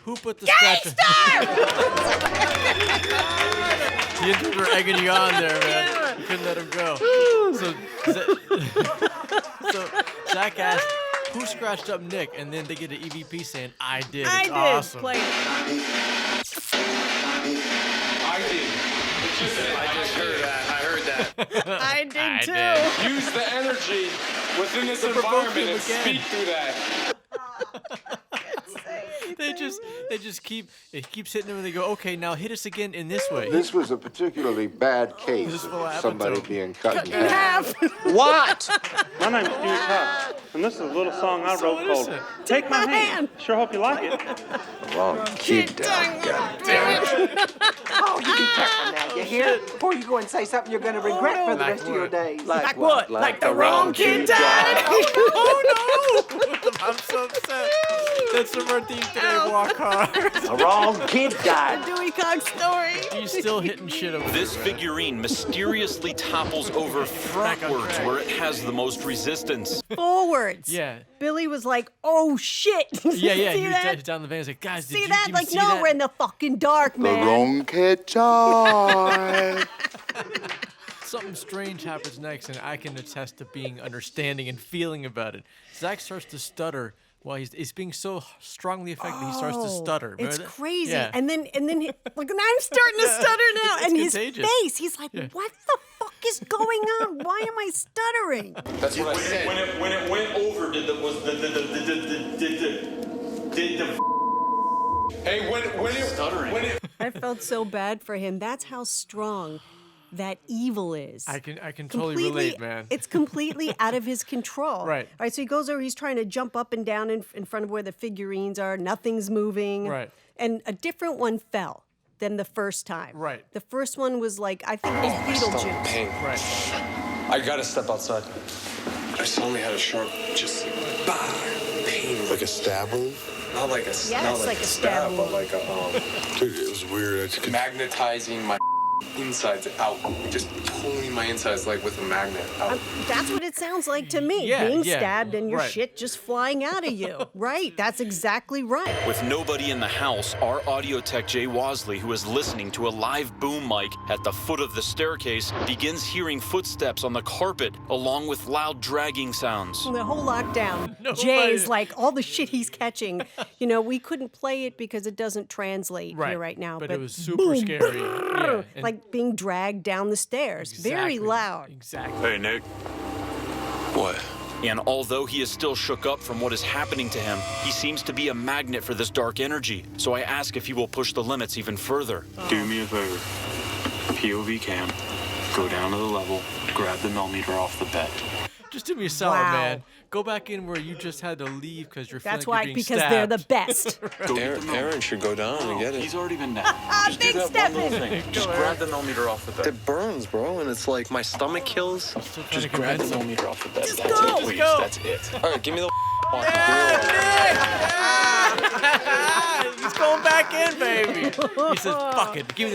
who put the scratch? The interns were egging you on there, man. You couldn't let him go. So Zach asked, who scratched up Nick? And then they get an EVP saying, I did. I It's did. awesome. Play it. I did. I just heard that. I heard that. I did too. Use the energy within this environment and speak through that. They just keep hitting him and they go, okay, now hit us again in this way. This was a particularly bad case This is of what happened somebody to him. being cut in In half. half. What? My name's Dewey Cox, and this is a little song I So wrote called innocent. Take My Hand. Sure hope you like it. Wrong kid died. God damn it. Oh, you be careful now, you hear? Before you go and say something you're going to regret for the rest of your days. Like what? Like the wrong kid died? Oh no! I'm so upset. That's from our theme today, Walk Hard. The wrong kid died. Dewey Cox story. He's still hitting shit over This figurine mysteriously topples over frontwards where it has the most resistance. Forwards. Yeah. Billy was like, oh shit. Yeah, See he that? was down the van. He's like, guys, did See you that? even Like, see no, that? we're in the fucking dark, The man. wrong kid died. Something strange happens next, and I can attest to being understanding and feeling about it. Zach starts to stutter while he's being so strongly affected. He starts to stutter. Remember It's that? crazy. Yeah. And then like, I'm starting to stutter now. It's And his contagious. face, he's like, what the fuck is going on? Why am I stuttering? That's what I said. When it went over, did the Hey, when it I felt so bad for him. That's how strong that evil is. I can totally relate, man. It's completely out of his control. Right. All right, so he goes over, he's trying to jump up and down in front of where the figurines are. Nothing's moving. Right. And a different one fell than the first time. Right. The first one was like, I think it was Beetlejuice. pain. Right. I gotta step outside. I suddenly had a sharp, just pain. Like a stab wound? Not like a Yeah, not it's like like a a stab stab, but like a Dude, it was weird. I just could... magnetizing my insides out, just pulling my insides like with a magnet out. That's what it sounds like to me. Yeah, Being yeah, stabbed and your right. shit just flying out of you. Right, that's exactly right. With nobody in the house, our audio tech Jay Wasley, who is listening to a live boom mic at the foot of the staircase, begins hearing footsteps on the carpet along with loud dragging sounds. The whole lockdown, Jay's like all the shit he's catching. You know, we couldn't play it because it doesn't translate here right now. But it was super scary. Yeah, and like being dragged down the stairs. Very loud. Exactly. Hey, Nick. What? And although he is still shook up from what is happening to him, he seems to be a magnet for this dark energy. So I ask if he will push the limits even further. Do me a favor. POV cam. Go down to the level. Grab the millimeter off the bed. Just do me a solid, man. Go back in where you just had to leave because you're feeling That's like why, you're being because stabbed. they're the best. Aaron should go down and get it. He's already been down. Just do that one little thing. Just grab the millimeter off the bed. It burns, bro, and it's like my stomach kills. Just grab the millimeter off the bed. Just That's go. it, please. Go. That's it. All right, give me the He's going back in, baby. He says, "Fuck it, give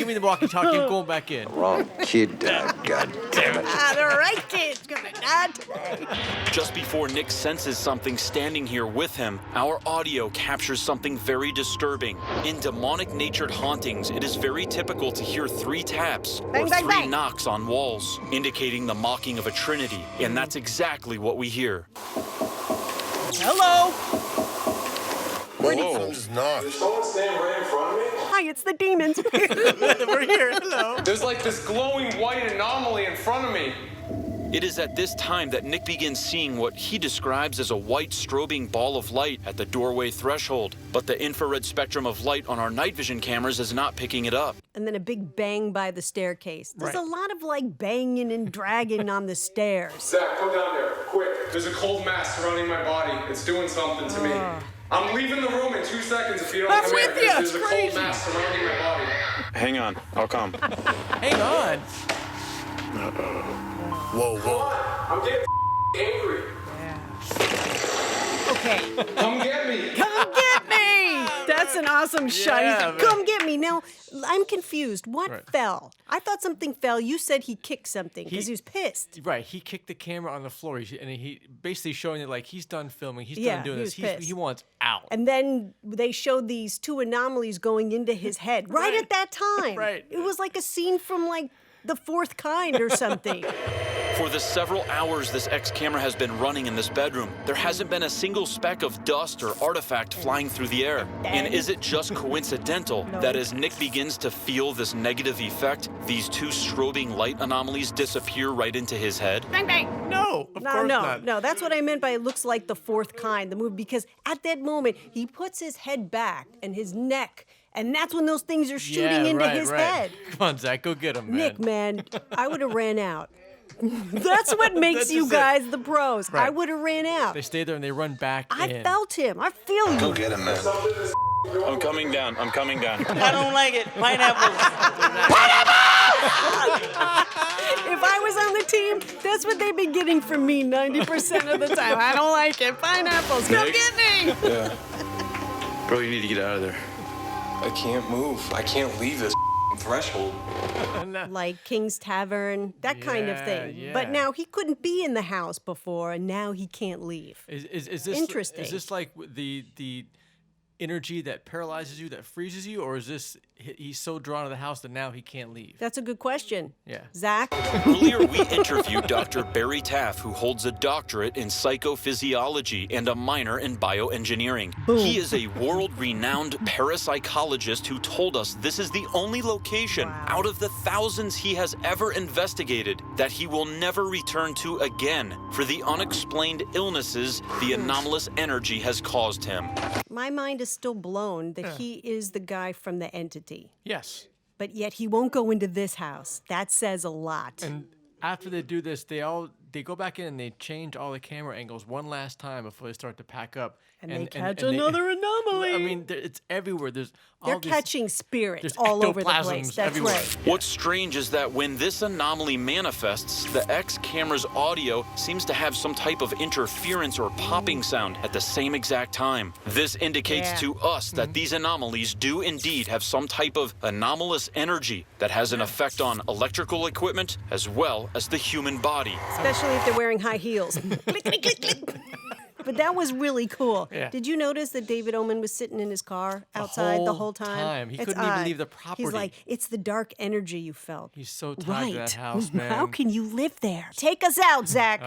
me the walkie-talkie. I'm going back in." Wrong kid died, god damn it. The right kid's gonna die today. Just before Nick senses something standing here with him, our audio captures something very disturbing. In demonic-natured hauntings, it is very typical to hear 3 taps Bang, or bang, 3 bang. knocks on walls, indicating the mocking of a trinity, and that's exactly what we hear. Hello. Whoa. Just knocked. Did someone stand right in front of me? Hi, it's the demons. We're here. Hello. There's like this glowing white anomaly in front of me. It is at this time that Nick begins seeing what he describes as a white strobing ball of light at the doorway threshold, but the infrared spectrum of light on our night vision cameras is not picking it up. And then a big bang by the staircase. There's Right. a lot of like banging and dragging on the stairs. Zach, come down there, quick. There's a cold mass surrounding my body. It's doing something to me. I'm leaving the room in 2 seconds if you don't I'm come with in. you. There's It's a crazy. cold mass surrounding my body. Hang on. I'll come. Hang on. Whoa, whoa. I'm getting angry. Okay. Come get me. Come get me! That's an awesome shot. He's like, man. come get me. Now, I'm confused. What Right. fell? I thought something fell. You said he kicked something because he was pissed. Right, he kicked the camera on the floor, and he basically showing it like he's done filming, he's Yeah, done doing he this, was pissed. he wants out. And then they showed these 2 anomalies going into his head right at that time. Right. It was like a scene from like The Fourth Kind or something. For the several hours this X camera has been running in this bedroom, there hasn't been a single speck of dust or artifact flying through the air. And is it just coincidental that as Nick begins to feel this negative effect, these 2 strobing light anomalies disappear right into his head? Bang, bang. No, of course not. No, that's what I meant by it looks like The Fourth Kind, the movie, because at that moment, he puts his head back and his neck, and that's when those things are shooting into his head. Come on, Zach, go get him, man. Nick, man, I would have ran out. That's what makes That's you just it. guys the pros. I Right. would have ran out. They stay there and they run back I in. felt him. I feel you. Go get him, man. I'm coming down. I'm coming down. I don't like it. Pineapples. If I was on the team, that's what they'd be getting from me 90% of the time. I don't like it. Pineapples, come Nick? get me. Yeah. Bro, you need to get out of there. I can't move. I can't leave this threshold. Like King's Tavern, that kind of thing. But yeah. now he couldn't be in the house before, and now he can't leave. Is this Interesting. Is this like the energy that paralyzes you, that freezes you, or is this he's so drawn to the house that now he can't leave? That's a good question. Yeah. Zach? Earlier, we interviewed Dr. Barry Taff, who holds a doctorate in psychophysiology and a minor in bioengineering. He is a world-renowned parapsychologist who told us this is the only location out of the thousands he has ever investigated that he will never return to again for the unexplained illnesses the anomalous energy has caused him. My mind is still blown that he is the guy from the entity. Yes. But yet he won't go into this house. That says a lot. And after they do this, they all they go back in and they change all the camera angles one last time before they start to pack up. And they catch another anomaly. I mean, it's everywhere. There's all They're catching spirits all over the place. That's everywhere. right. What's strange is that when this anomaly manifests, the X camera's audio seems to have some type of interference or popping sound at the same exact time. This indicates to us that these anomalies do indeed have some type of anomalous energy that has an effect on electrical equipment as well as the human body. Especially if they're wearing high heels. Click, click, click, click. But that was really cool. Yeah. Did you notice that David Omen was sitting in his car outside the whole time? He It's couldn't even odd. leave the property. He's like, it's the dark energy you felt. He's so tied to that house, man. How can you live there? Take us out, Zach.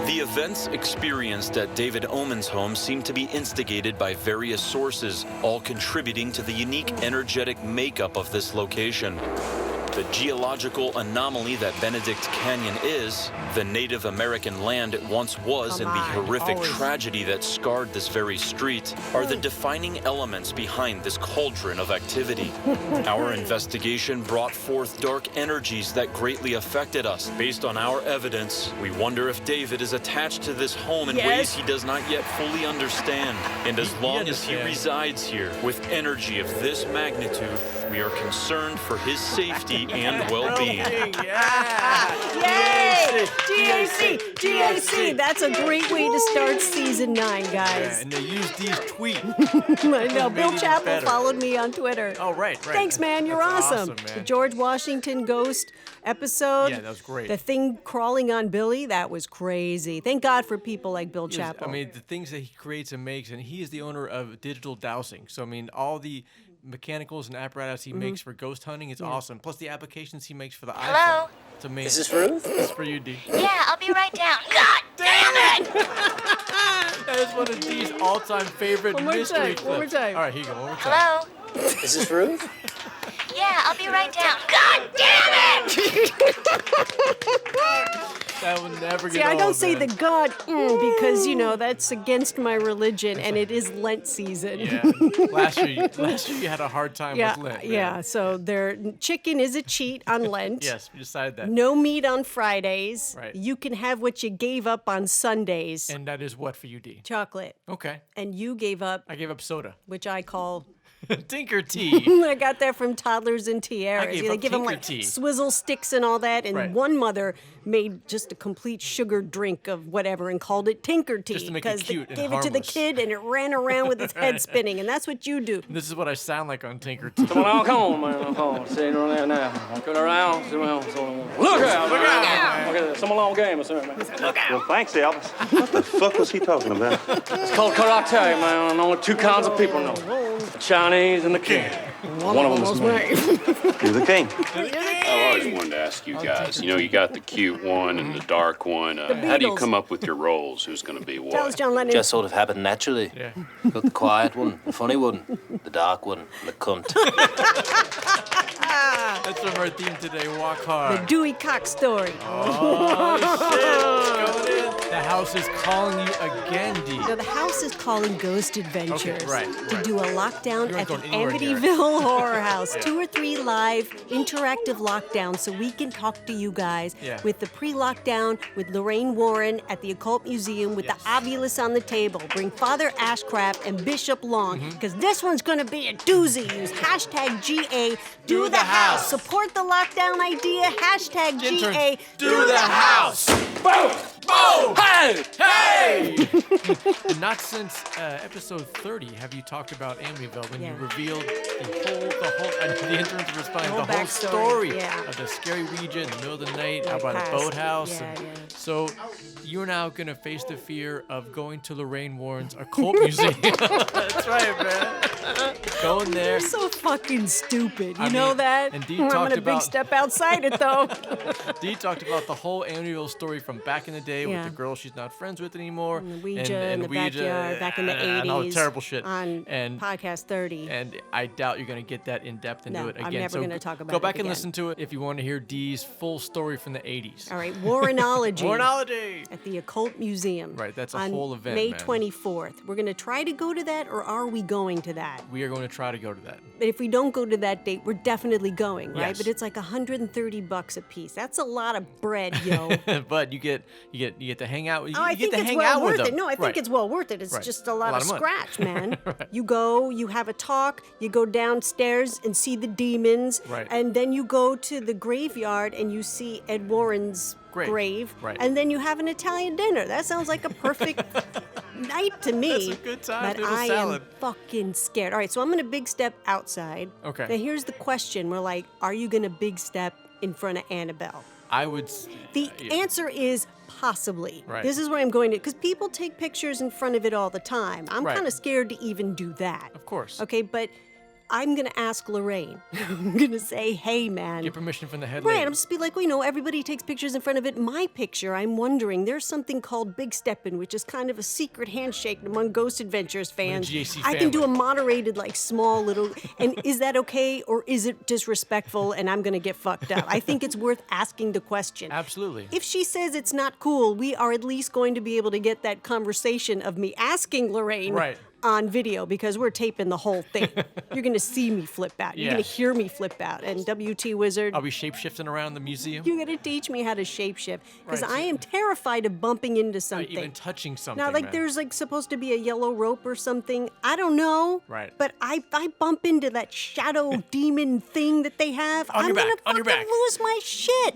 The events experienced at David Omen's home seem to be instigated by various sources, all contributing to the unique energetic makeup of this location. The geological anomaly that Benedict Canyon is, the Native American land it once was, and the horrific tragedy that scarred this very street are the defining elements behind this cauldron of activity. Our investigation brought forth dark energies that greatly affected us. Based on our evidence, we wonder if David is attached to this home in ways he does not yet fully understand. And as long as he resides here with energy of this magnitude, we are concerned for his safety and well-being. Yay! GAC! GAC! That's a great way to start season 9, guys. Yeah, and they used Dee's tweet. I know. Bill it Chappell better. followed me on Twitter. Oh, right. Thanks, man. You're That's awesome. man. The George Washington ghost episode. Yeah, that was great. The thing crawling on Billy, that was crazy. Thank God for people like Bill Chappell. I mean, the things that he creates and makes, and he is the owner of Digital Dowsing. So, I mean, all the mechanicals and apparatus he makes for ghost hunting is awesome. Plus the applications he makes for the iPhone. It's amazing. Is this Ruth? It's for you, D. Yeah, I'll be right down. God damn it! That is one of D's all-time favorite One more mystery time, clips. one more time. All right, here you go. One more time. Hello? Is this Ruth? Yeah, I'll be right down. God damn it! That will never get See, I old, don't say man. the God because, that's against my religion, and it is Lent season. Yeah. Last year you had a hard time with Lent. Man. So chicken is a cheat on Lent. Yes, we decided that. No meat on Fridays. Right. You can have what you gave up on Sundays. And that is what for you, D? Chocolate. Okay. And you gave up, I gave up soda. which I call Tinker tea. I got that from Toddlers and Tiaras. I gave They up give them Tinker like tea. swizzle sticks and all that. And Right. one mother made just a complete sugar drink of whatever and called it Tinker tea Just to make it because they cute and gave it to the harmless. kid and it ran around with its head spinning. And that's what you do. This is what I sound like on Tinker tea. Come on, man. Come on. Sitting on there now. Get around. Sit around. Look out. Look out. Look at this. Some long game or something, man. Look out. Well, thanks, Elvis. What the fuck was he talking about? It's called karate, man. Only two kinds of people know. The Chinese and the king. One of them is me. You're the king. I always wanted to ask you guys. You got the cute one and the dark one. How do you Beatles. come up with your roles? Who's going to be what? Tell us, John Lennon. Just sort of happened naturally. Yeah. Got the quiet one, the funny one, the dark one, and the cunt. That's from our theme today, Walk Hard. The Dewey Cox story. Oh, shit. Going in. The house is calling you again, D. No, the house is calling Ghost Adventures right. to do a lockdown You're at the not going anywhere near it. Amityville Horror House. Yeah. 2 or 3 live interactive lockdowns so we can talk to you guys Yeah. with the pre-lockdown with Lorraine Warren at the Occult Museum with the Ovulus on the table. Bring Father Ashcraft and Bishop Long because this one's going to be a doozy. Use hashtag GA Do the House. Support the lockdown idea. Hashtag GA Do the House. Boom! Boom! Hey! Hey! Not since episode 30 have you talked about Amityville when you revealed the interns were responding, The whole the whole backstory, story yeah. of the scary Ouija in the middle of the night out by the past. boathouse. Yeah, and yeah. So you're now going to face the fear of going to Lorraine Warren's Occult Museum. That's right, man. Going there. You're so fucking stupid. You I know mean, that? and Dee I'm talked gonna big about- step outside it though. Dee talked about the whole Amityville story from back in the day Yeah. with the girl she's not friends with anymore. And the Ouija in the backyard back in the 80s. All terrible shit. On and podcast 30. And I doubt you're going to get that in depth into it again. I'm never going to talk about it Go back and again. listen to it if you want to hear Dee's full story from the 80s. All right, Warrenology. Warrenology! At the Occult Museum. Right, that's a on whole event, May man. 24th. We're going to try to go to that, or are we going to that? We are going to try to go to that. But if we don't go to that date, we're definitely going, right? Yes. But it's like $130 a piece. That's a lot of bread, yo. But you get to hang out. You I get think to it's hang well out worth with it. them. No, I think Right. it's well worth it. It's Right. just a lot of money. scratch, man. Right. You go, you have a talk, you go downstairs and see the demons, Right. and then you go to the graveyard and you see Ed Warren's grave, Right. and then you have an Italian dinner. That sounds like a perfect night to me. That's a good time. But Little I salad. am fucking scared. All right, so I'm gonna big step outside. Okay. Now here's the question. We're like, are you gonna big step in front of Annabelle? I would. The answer is possibly. Right. This is where I'm going to, because people take pictures in front of it all the time. I'm Right. kind of scared to even do that. Of course. Okay, but I'm going to ask Lorraine. I'm going to say, hey, man. Get permission from the head Right, lady. I'm just be like, well, everybody takes pictures in front of it. My picture, I'm wondering, there's something called Big Steppin', which is kind of a secret handshake among Ghost Adventures fans. GAC I can do a family. moderated, like, small little, and is that okay, or is it disrespectful, and I'm going to get fucked up? I think it's worth asking the question. Absolutely. If she says it's not cool, we are at least going to be able to get that conversation of me asking Lorraine Right. on video, because we're taping the whole thing. You're going to see me flip out. You're Yeah. going to hear me flip out. And WT Wizard, Are we shape-shifting around the museum? you're going to teach me how to shapeshift, because Right. I am terrified of bumping into Right, something. even touching something. Now, like, man. there's like supposed to be a yellow rope or something. I don't know. Right. But I bump into that shadow demon thing that they have. On your I'm gonna back, on your fucking back. lose my shit.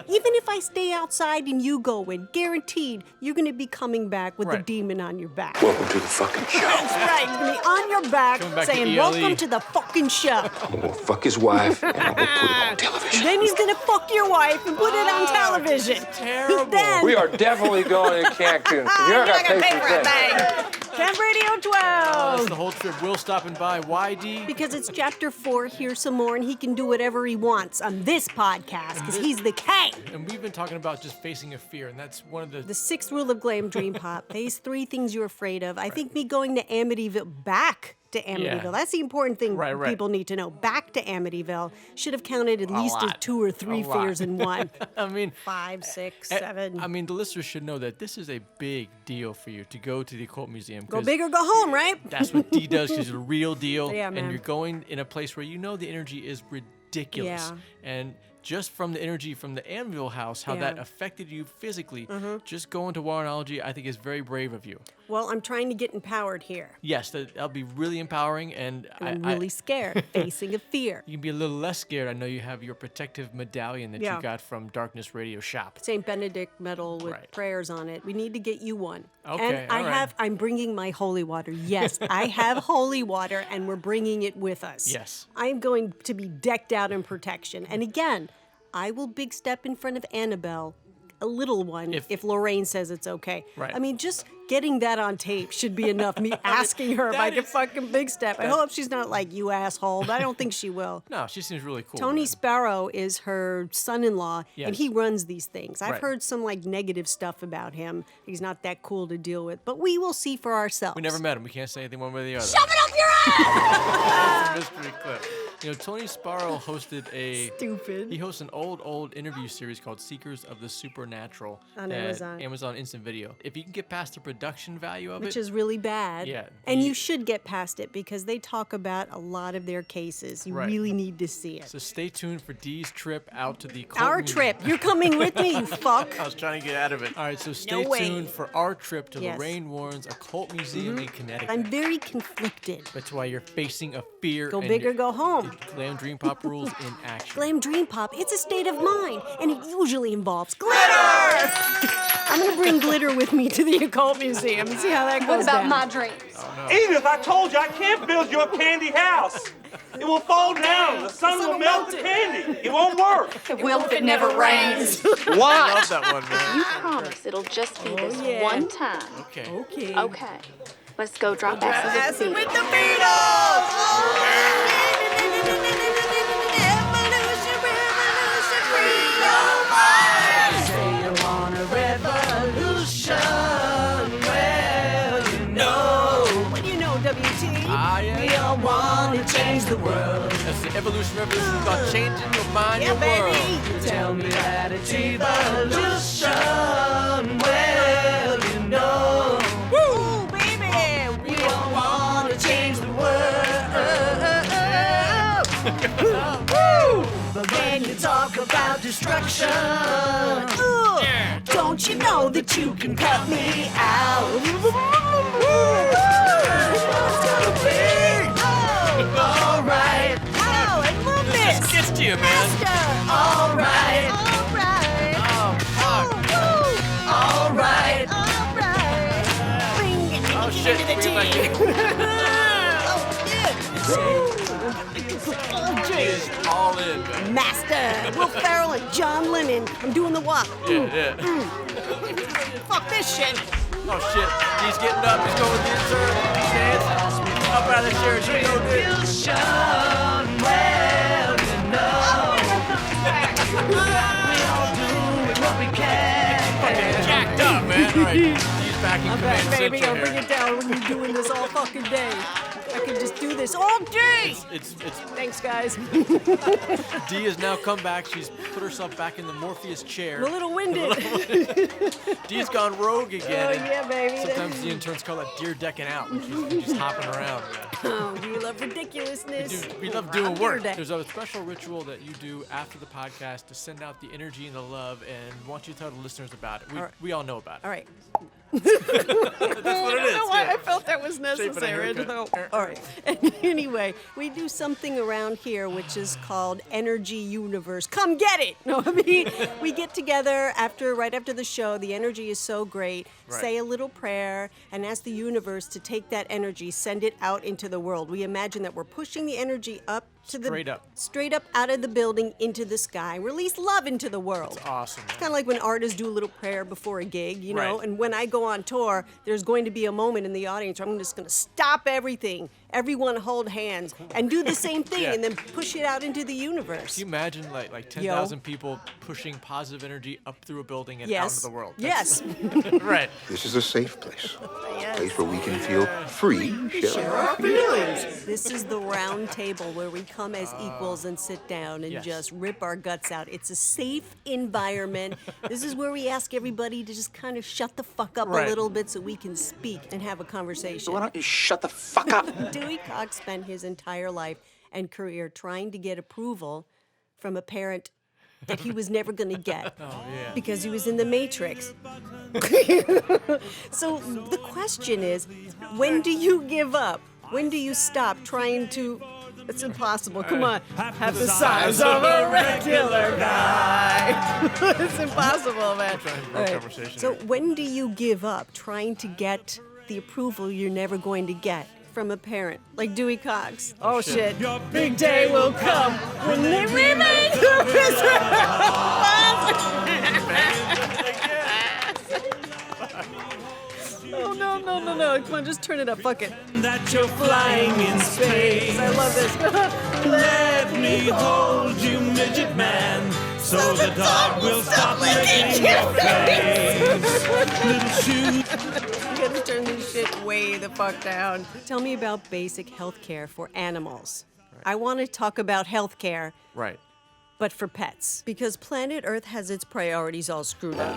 Even if I stay outside and you go in, guaranteed you're gonna be coming back with the Right. demon on your back. Welcome to the fucking show. That's right. You're gonna be on your back Coming back to saying, ELE. "Welcome to the fucking show." I'm gonna fuck his wife and I'm gonna put it on television. And then he's gonna fuck your wife and put it on television. Terrible. Then We are definitely going to Cancun. You're not going to pay for a thing. Camp Radio That's 12. the whole trip. Will stopping by. Why, D? Because it's chapter 4, here's some more, and he can do whatever he wants on this podcast, because he's the king. And we've been talking about just facing a fear, and that's one of the. The 6th rule of Glam Dream Pop. Face 3 things you're afraid of. I think me going to Amityville, back to Amityville, Yeah. that's the important thing Right. people need to know. Back to Amityville should have counted at least as lot. 2 or 3 A lot. fears in one. I mean, 5, 6, eh, 7. I mean, the listeners should know that this is a big deal for you to go to the Occult Museum. Go 'cause big or go home, right? That's what D does. She's a real deal. Yeah, and man. you're going in a place where you know the energy is ridiculous. Yeah. And just from the energy from the Amityville house, how that Yeah. affected you physically, Mhm. just going to Warrenology, I think is very brave of you. Well, I'm trying to get empowered here. Yes, that'll be really empowering, and I'm really scared, facing a fear. You can be a little less scared. I know you have your protective medallion that Yeah. you got from Darkness Radio Shop. St. Benedict medal with Right. prayers on it. We need to get you one. Okay, And I all right. have, I'm bringing my holy water. Yes, I have holy water, and we're bringing it with us. Yes. I'm going to be decked out in protection. And again, I will big step in front of Annabelle, a little one, if Lorraine says it's okay. Right. I mean, just getting that on tape should be enough. Me asking her if I can fucking big step. I hope she's not like, you asshole, but I don't think she will. No, she seems really cool. Tony man. Sparrow is her son-in-law, and Yes. he runs these things. I've Right. heard some like negative stuff about him. He's not that cool to deal with, but we will see for ourselves. We never met him. We can't say anything one way or the other. Shove it up your ass! It's a mystery clip. You know, Tony Sparrow hosted Stupid. He hosts an old interview series called Seekers of the Supernatural On at Amazon. Amazon Instant Video. If you can get past the production value of Which it, is really bad. Yeah, And the- you should get past it because they talk about a lot of their cases. You Right. really need to see it. so stay tuned for Dee's trip out to the Occult Our Museum. trip. You're coming with me, you fuck. I was trying to get out of it. All right, so stay No way. tuned for our trip to Yes. Lorraine Warren's Occult Museum in Connecticut. I'm very conflicted. That's why you're facing a fear. Go and big or go home. Glam Dream Pop rules in action. Glam Dream Pop, it's a state of mind, and it usually involves glitter! I'm gonna bring glitter with me to the Occult Museum and see how that goes What about down. my dreams? Edith, I told you I can't build you a candy house. It will fall down. The sun will melt the candy. It won't work. It will if it never rains. I love that one, man. You promise it'll just be this yeah. one time. Okay. Okay. Okay. Let's go drop acid with the the Beatles! Say you want a revolution, well, the world. That's the evolution revolution about changing your mind, your baby. world. Tell me that it's evolution. Well, you know. Woo, baby. We all want to change the world. But then you talk about destruction. Don't you know that you can cut me out? Alright. Oh, I love this. This gets to you, man. Alright. Alright. Oh, fuck. Alright. Alright. Oh, shit. Bring it back in. He is all in, man. Master. Will Ferrell and John Lennon. I'm doing the walk. Yeah. Fuck this shit. Oh, shit. He's getting up. He's going with the insert. Dance. Up out of the chair. You know this. Well, you know. We all do what we can. Fucking jacked up, man. All right. He's back in I'm command back, baby. central I'll here. bring it down when you're doing this all fucking day. I can just do this all day. It's Thanks, guys. Dee has now come back. She's put herself back in the Morpheus chair. I'm a little winded. Dee's gone rogue again. Oh, yeah, baby. Sometimes the interns call that deer decking out when she's hopping around. Oh, do you love ridiculousness? We love doing work. Deer deck. There's a special ritual that you do after the podcast to send out the energy and the love, and want you to tell the listeners about it. We all know about it. All right. That's what it is. I don't know why yeah. I felt that was Shape it a necessary. haircut. All right. Anyway, we do something around here which is called Energy Universe. Come get it. No, I mean, we get together right after the show. The energy is so great. Right. Say a little prayer and ask the universe to take that energy, send it out into the world. We imagine that we're pushing the energy up to straight up out of the building into the sky. Release love into the world. It's awesome. It's kind of like when artists do a little prayer before a gig, you know? Right. And when I go on tour, there's going to be a moment in the audience where I'm just going to stop everything. Everyone hold hands and do the same thing Yeah. and then push it out into the universe. Can you imagine like 10,000 people pushing positive energy up through a building and out into the world? Yes. Right. This is a safe place. Yes. A place where we can feel free, share our feelings. This is the round table where we come as equals and sit down and Yes. just rip our guts out. It's a safe environment. This is where we ask everybody to just kind of shut the fuck up Right. a little bit so we can speak and have a conversation. So why don't you shut the fuck up? Dewey Cox spent his entire life and career trying to get approval from a parent that he was never going to get because he was in the Matrix. So the question is, when do you give up? When do you stop trying to... It's impossible. Come on. Have the size of a regular guy. It's impossible, man. All right. So when do you give up trying to get the approval you're never going to get from a parent like Dewey Cox? Oh, shit. Your big day will come when they remake Oh, no. Come on, just turn it up. Fuck it. That you're flying in space. I love this. Let me hold you, midget man, so the dog will stop licking your face. Little shoes. You gotta turn this shit way the fuck down. Tell me about basic health care for animals. I want to talk about health care. Right. But for pets. Because planet Earth has its priorities all screwed up.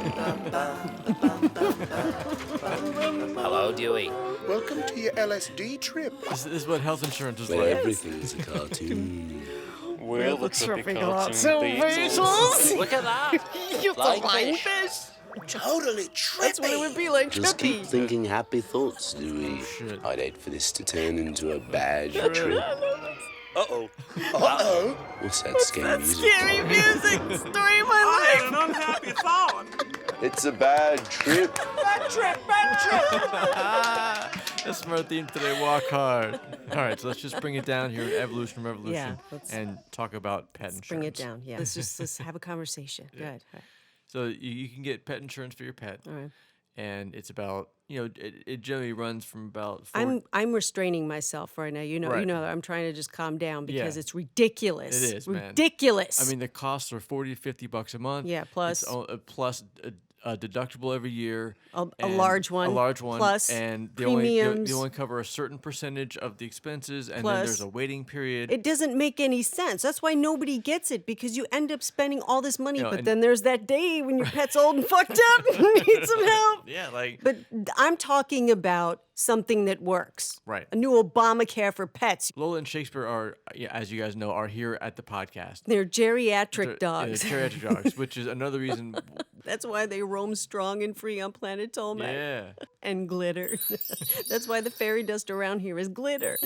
Hello, Dewey. Welcome to your LSD trip. This is what health insurance is Where like. everything's a cartoon. We're the Trippy Beatles. Look at that. You Like blind fish. fish. Totally trippy. That's what it would be like, Just keep Trippy. thinking happy thoughts, Dewey. I'd hate for this to turn into a bad trip. Uh-oh. Uh-oh. What's that scary music? Scary music. Story of my life. An unhappy thought. It's a bad trip. Bad trip. That's from our theme today, Walk Hard. All right, so let's just bring it down here, Evolution Revolution, Yeah, and talk about pet insurance. Bring it down. Yeah. Let's have a conversation. Yeah. Good. So you can get pet insurance for your pet. All right. And it's about, it generally runs from about I'm restraining myself right now. You know, Right. I'm trying to just calm down because Yeah. it's ridiculous. It is, man. ridiculous. I mean, the costs are $40 to $50 a month. Yeah, plus- It's plus a deductible every year. A large one. A large one. Plus and they premiums. only cover a certain percentage of the expenses, and Plus, then there's a waiting period. It doesn't make any sense. That's why nobody gets it, because you end up spending all this money, but and- then there's that day when your pet's old and fucked up and needs some help. Yeah, like. But I'm talking about something that works. Right. A new Obamacare for pets. Lola and Shakespeare are, as you guys know, are here at the podcast. They're geriatric dogs. They're geriatric dogs, which is another reason. That's why they roam strong and free on planet Tolmec. Yeah. And glitter. That's why the fairy dust around here is glitter.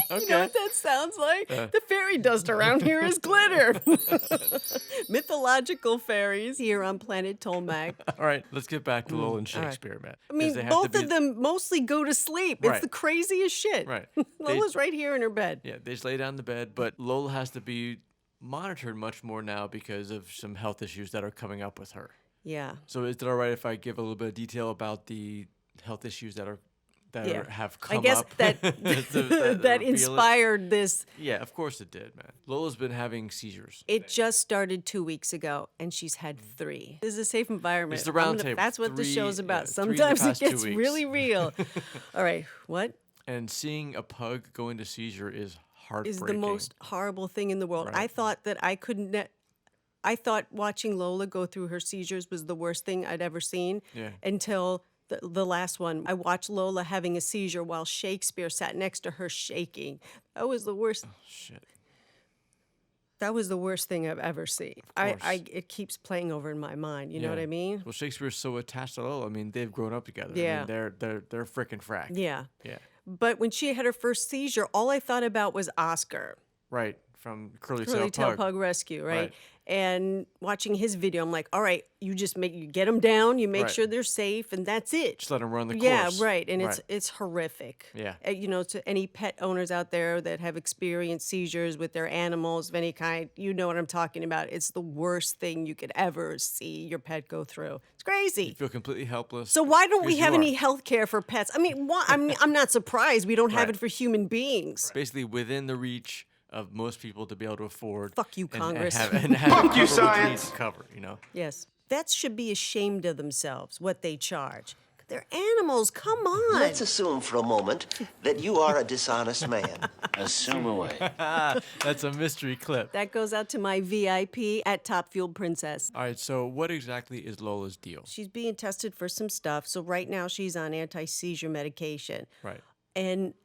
Okay. You know what that sounds like? The fairy dust around here is glitter. Mythological fairies here on planet Tolmec. All right, let's get back to Lola and Shakespeare, man. I mean, both of them mostly go to sleep. Right. It's the craziest shit. Right. Lola's right here in her bed. Yeah, they just lay down in the bed, but Lola has to be monitored much more now because of some health issues that are coming up with her. Yeah. So is it all right if I give a little bit of detail about the health issues that have come up? I guess that that inspired this. Yeah, of course it did, man. Lola's been having seizures. It just started 2 weeks ago, and she's had 3. This is a safe environment. It's the round table. That's what the show's about. 3 in the Sometimes it past 2 gets weeks. really real. All right, what? And seeing a pug go into seizure is heartbreaking. Is the most horrible thing in the world. Right. I thought that I couldn't. I thought watching Lola go through her seizures was the worst thing I'd ever seen. Yeah. Until the last one. I watched Lola having a seizure while Shakespeare sat next to her shaking. That was the worst. Oh, shit. That was the worst thing I've ever seen. It keeps playing over in my mind. You know what I mean? Well, Shakespeare's so attached to Lola. I mean, they've grown up together. Yeah. I mean, they're frickin' frack. Yeah. Yeah. But when she had her first seizure, all I thought about was Oscar. Right. From Curly Tail Pug. Pug Rescue, right? Right. And watching his video, I'm like, all right, you get them down, you make Right. sure they're safe, and that's it. Just let them run the course. Yeah, right. And Right. it's horrific. Yeah. You know, to any pet owners out there that have experienced seizures with their animals of any kind, you know what I'm talking about. It's the worst thing you could ever see your pet go through. It's crazy. You feel completely helpless. So why don't we Because you have are. any health care for pets? I mean, I'm not surprised we don't have Right. it for human beings. Basically within the reach of most people to be able to afford. Fuck you, Congress. And have Fuck it you, cover what they need science. to cover, you know? Yes. Vets should be ashamed of themselves, what they charge. They're animals. Come on. Let's assume for a moment that you are a dishonest man. Assume away. That's a mystery clip. That goes out to my VIP at Top Fueled Princess. All right, so what exactly is Lola's deal? She's being tested for some stuff. So right now she's on anti-seizure medication. Right. And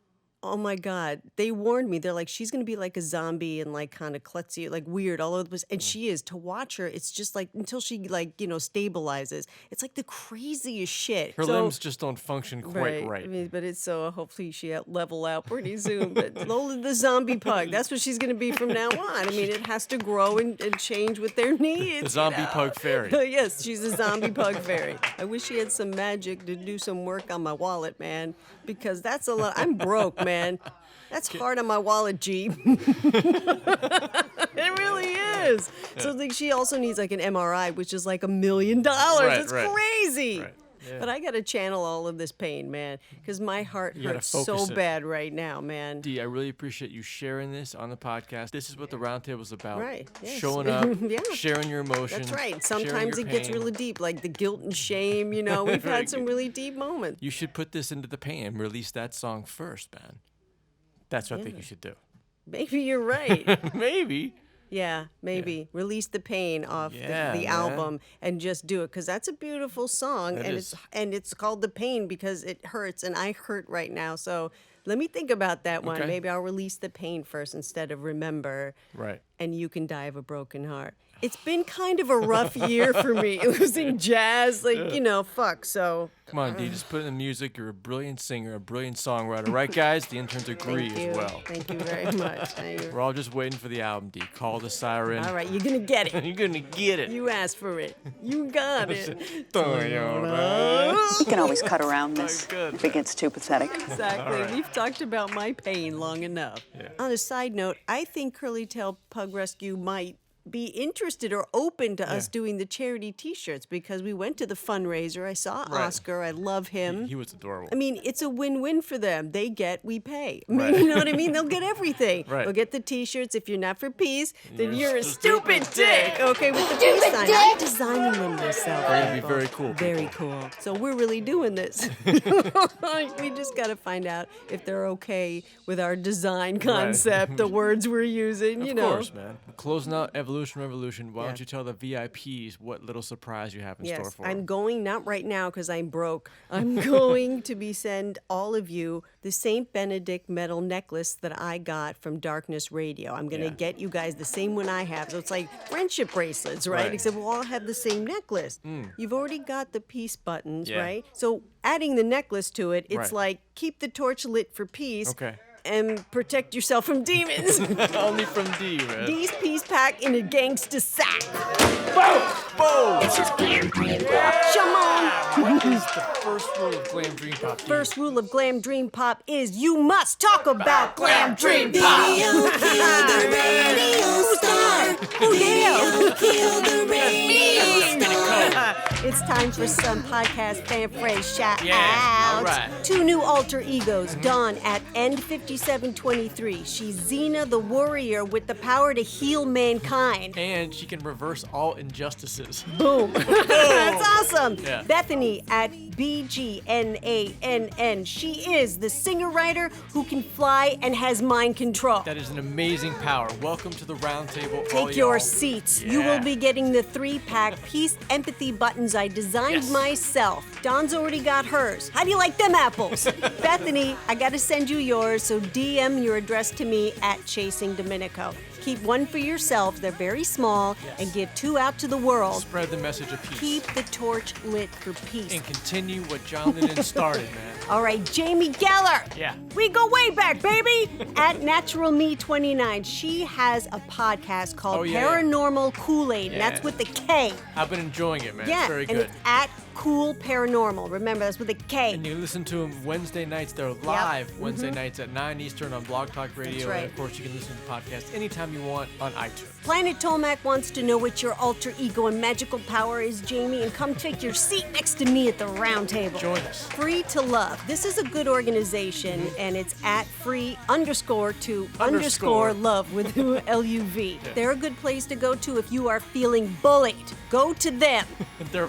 oh my God, they warned me. They're like, she's going to be like a zombie and like kind of klutzy, like weird all over the place. And she is. To watch her, it's just like until she stabilizes. It's like the craziest shit. Her limbs just don't function quite right. I mean, but it's so hopefully she level out pretty soon. But Lola the zombie pug, that's what she's going to be from now on. I mean, it has to grow and change with their needs. The zombie pug fairy. Yes, she's a zombie pug fairy. I wish she had some magic to do some work on my wallet, man, because that's a lot. I'm broke, man. That's hard on my wallet, G. It really is. So like, she also needs like an MRI, which is like $1 million. Right, it's right. crazy. Right. Yeah. But I got to channel all of this pain, man, because my heart You gotta hurts so focus it. bad right now, man. Dee, I really appreciate you sharing this on the podcast. This is what the roundtable's about. Right. Yes. Showing up, Yeah. sharing your emotions. That's right. sharing Sometimes your it gets pain. really deep, like the guilt and shame. You know, we've Right. had some really deep moments. You should put this into the pain and release that song first, man. That's what I think you should do. Maybe you're right. Maybe. Yeah, maybe. Release the pain off Yeah, the man. album and just do it, because that's a beautiful song. That and is. it's called The Pain because it hurts, and I hurt right now. So let me think about that one. Okay. Maybe I'll release the pain first instead of Remember. Right. And You Can Die of a Broken Heart. It's been kind of a rough year for me losing jazz, fuck. So Come on, Dee, just put in the music. You're a brilliant singer, a brilliant songwriter. Right, guys? The interns agree Thank you. as well. Thank you very much. Thank you. We're all just waiting for the album, Dee. Call the siren. All right, you're gonna get it. You're going to get it. You asked for it. You got it. You can always cut around this if it gets too pathetic. Exactly. We've talked about my pain long enough. Yeah. On a side note, I think Curly Tail Pug Rescue might be interested or open to us doing the charity T-shirts, because we went to the fundraiser. I saw Oscar. I love him. He was adorable. I mean, it's a win-win for them. They get, we pay. I mean, you know what I mean? They'll get everything. Right. They'll get the T-shirts. If you're not for peace, then you're a stupid dick. Okay, with the peace sign. I'm designing them myself. They're gonna be very cool. Very cool. So we're really doing this. We just got to find out if they're okay with our design concept, the words we're using, you know. Of course, man. Closing out Evolution Revolution, why don't you tell the VIPs what little surprise you have in store for them? I'm going, not right now because I'm broke, I'm going to send all of you the St. Benedict metal necklace that I got from Darkness Radio. I'm going to get you guys the same one I have. So it's like friendship bracelets, right? Except we'll all have the same necklace. You've already got the peace buttons, right? So adding the necklace to it, it's like keep the torch lit for peace. And protect yourself from demons. Only from D, man. D's peace pack in a gangsta sack. Boom! Boom! It's just Glam Dream Pop. Shimon! What is the first rule of Glam Dream Pop? First rule of Glam Dream Pop is you must talk about Glam Dream Pop. Video kill the radio star. Video kill the radio star. It's time for some podcast fan phrase shout all outs. right. 2 new alter egos, Dawn at N5723. She's Xena the warrior with the power to heal mankind. And she can reverse all injustices. Boom. That's awesome. Yeah. Bethany at BGNANN. She is the singer-writer who can fly and has mind control. That is an amazing power. Welcome to the round table. Take your seats. You will be getting the 3-pack Peace Empathy buttons I designed myself. Dawn's already got hers. How do you like them apples? Bethany, I got to send you yours, so DM your address to me at Chasing Domenico. Keep one for yourselves. They're very small, and give 2 out to the world. Spread the message of peace. Keep the torch lit for peace. And continue what John Lennon started, man. All right, Jamie Geller. Yeah. We go way back, baby. At Natural Me 29, she has a podcast called Paranormal Kool-Aid, and that's with the K. I've been enjoying it, man. Yeah, It's very and good. it's at Cool Paranormal. Remember, that's with a K. And you can listen to them Wednesday nights. They're live Wednesday nights at 9 Eastern on Blog Talk Radio. That's right. And of course, you can listen to the podcast anytime you want on iTunes. Planet Tomac wants to know what your alter ego and magical power is, Jamie, and come take your seat next to me at the round table. Join us. Free to Love. This is a good organization, and it's at free_to_love with LUV. Yeah. They're a good place to go to if you are feeling bullied. Go to them. Their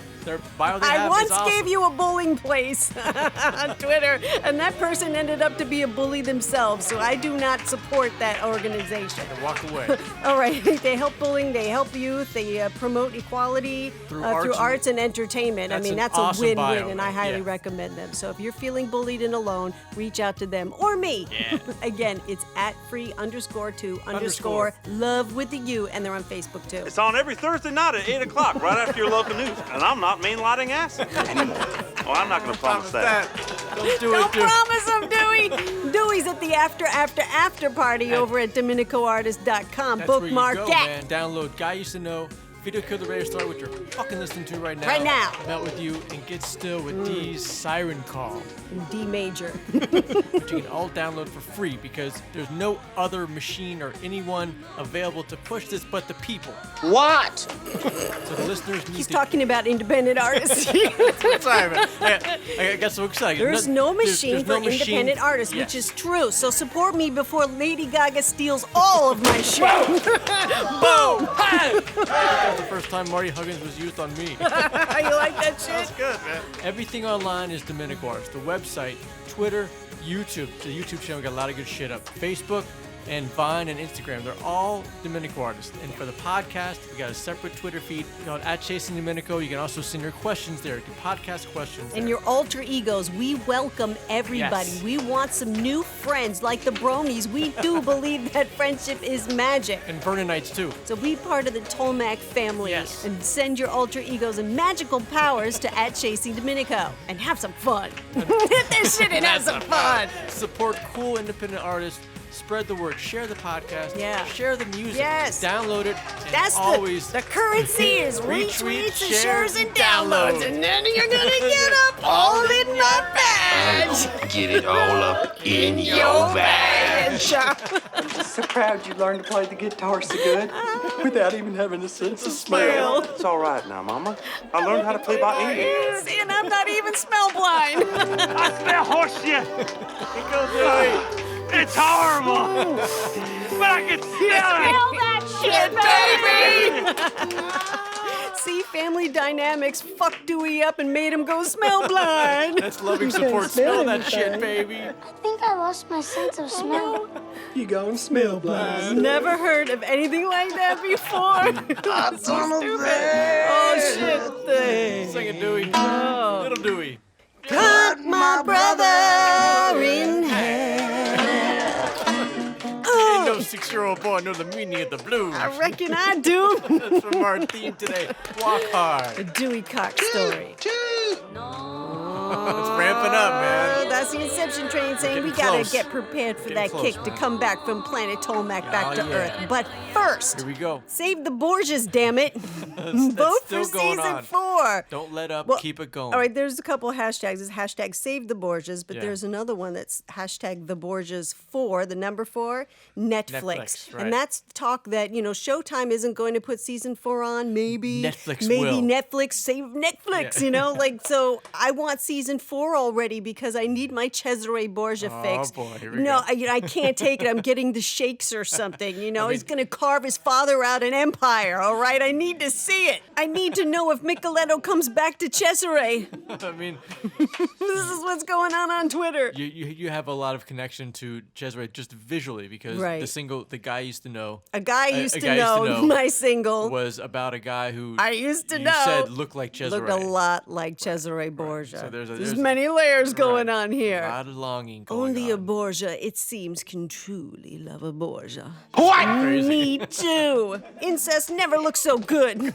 bio they I have once is awesome. gave you a bullying place on Twitter, and that person ended up to be a bully themselves, so I do not support that organization. And walk away. All right, they help bullying, they help youth, they promote equality Through arts and entertainment. I mean, an that's awesome a win-win, bio, and I highly yeah. recommend them. So if you're feeling bullied and alone, reach out to them or me. Yeah. Again, it's at free_to_love with the U, and they're on Facebook too. It's on every Thursday night at 8 o'clock, right after your local news. And I'm not mainlighting acid anymore. Oh, I'm not going to promise that. Don't do Don't it, dude. promise them, Dewey. Dewey's at the after party over at DominicoArtist.com. That's where you Bookmark go, it. man. Download Guy Used to Know, Video Kill the Radio Star, which you're fucking listening to right now. Right now. Melt with you and Get Still with D's Siren Call. In D major. Which you can all download for free because there's no other machine or anyone available to push this but the people. What? So the listeners need He's to... talking about independent artists. Sorry, man. I got so excited. There's no machine there's for no machine. independent artists, Yes. which is true. So support me before Lady Gaga steals all of my shit. Boom! That's the first time Marty Huggins was used on me. You like that shit? That's good, man. Everything online is DominicoArtist. The website, Twitter, YouTube. The YouTube channel got a lot of good shit up. Facebook and Vine and Instagram. They're all DominicoArtist. And for the podcast, we got a separate Twitter feed called @ChasingDomenico. You can also send your questions there. Do podcast questions there. And your alter egos, we welcome everybody. Yes. We want some new friends like the Bronies. We do believe that friendship is magic. And Vernonites too. So be part of the Tolmac family and send your alter egos and magical powers to @ChasingDomenico and have some fun. Hit that shit and have some fun. Support cool independent artists. Spread the word. Share the podcast. Yeah. Share the music. Yes. Download it. And That's always the currency is retweet, retweets and shares, shares and and downloads. downloads. And then you're going to get up all in my badge. Get it all up in your bag. adventure. I'm just so proud you learned to play the guitar so good without even having a sense of smell. It's all right now, Mama. I learned how to play by ear. See, and I'm not even smell blind. I smell horse shit. It's horrible. But I can smell that shit, baby! See, family dynamics fucked Dewey up and made him go smell blind. That's loving support. Smell that shit, baby. I think I lost my sense of smell. You gone smell blind. Never heard of anything like that before. So stupid. Oh, shit. Thing. Sing it, Dewey. Oh. Little Dewey. Cut my brother in half. Ain't no 6-year-old boy know the meaning of the blues. I reckon I do. That's from our theme today. Walk hard. The Dewey Cox story. It's ramping up, man. That's the Inception train saying we Getting gotta close. get prepared for that Close, kick to man. come back from planet Tolmac back to yeah. Earth. But first, Here we go. save the Borgias, damn it. That's Vote still for going season on. 4. Don't let up. Well, Keep it going. All right, there's a couple hashtags. It's hashtag save the Borgias, but Yeah. there's another one that's hashtag the Borgias 4, the number 4, Netflix. right. And that's talk that, Showtime isn't going to put season 4 on, maybe. Netflix Maybe will. Netflix, save Netflix, so I want season 4 already because I need my Cesare Borgia fix. boy, here we No, go. I can't take it. I'm getting the shakes or something, He's going to carve his father out an empire, all right? I need to see it. I need to know if Micheletto comes back to Cesare. I mean, This is what's going on Twitter. you have a lot of connection to Cesare just visually because Right. the guy I used to know. A guy used to guy know my single. Was about a guy who I used to you know. said looked like Cesare. Looked a lot like Cesare Borgia. So there's many layers going on a here. lot of longing going Only on. a Borgia, it seems, can truly love a Borgia. What? Crazy. Me too. Incest never looks so good.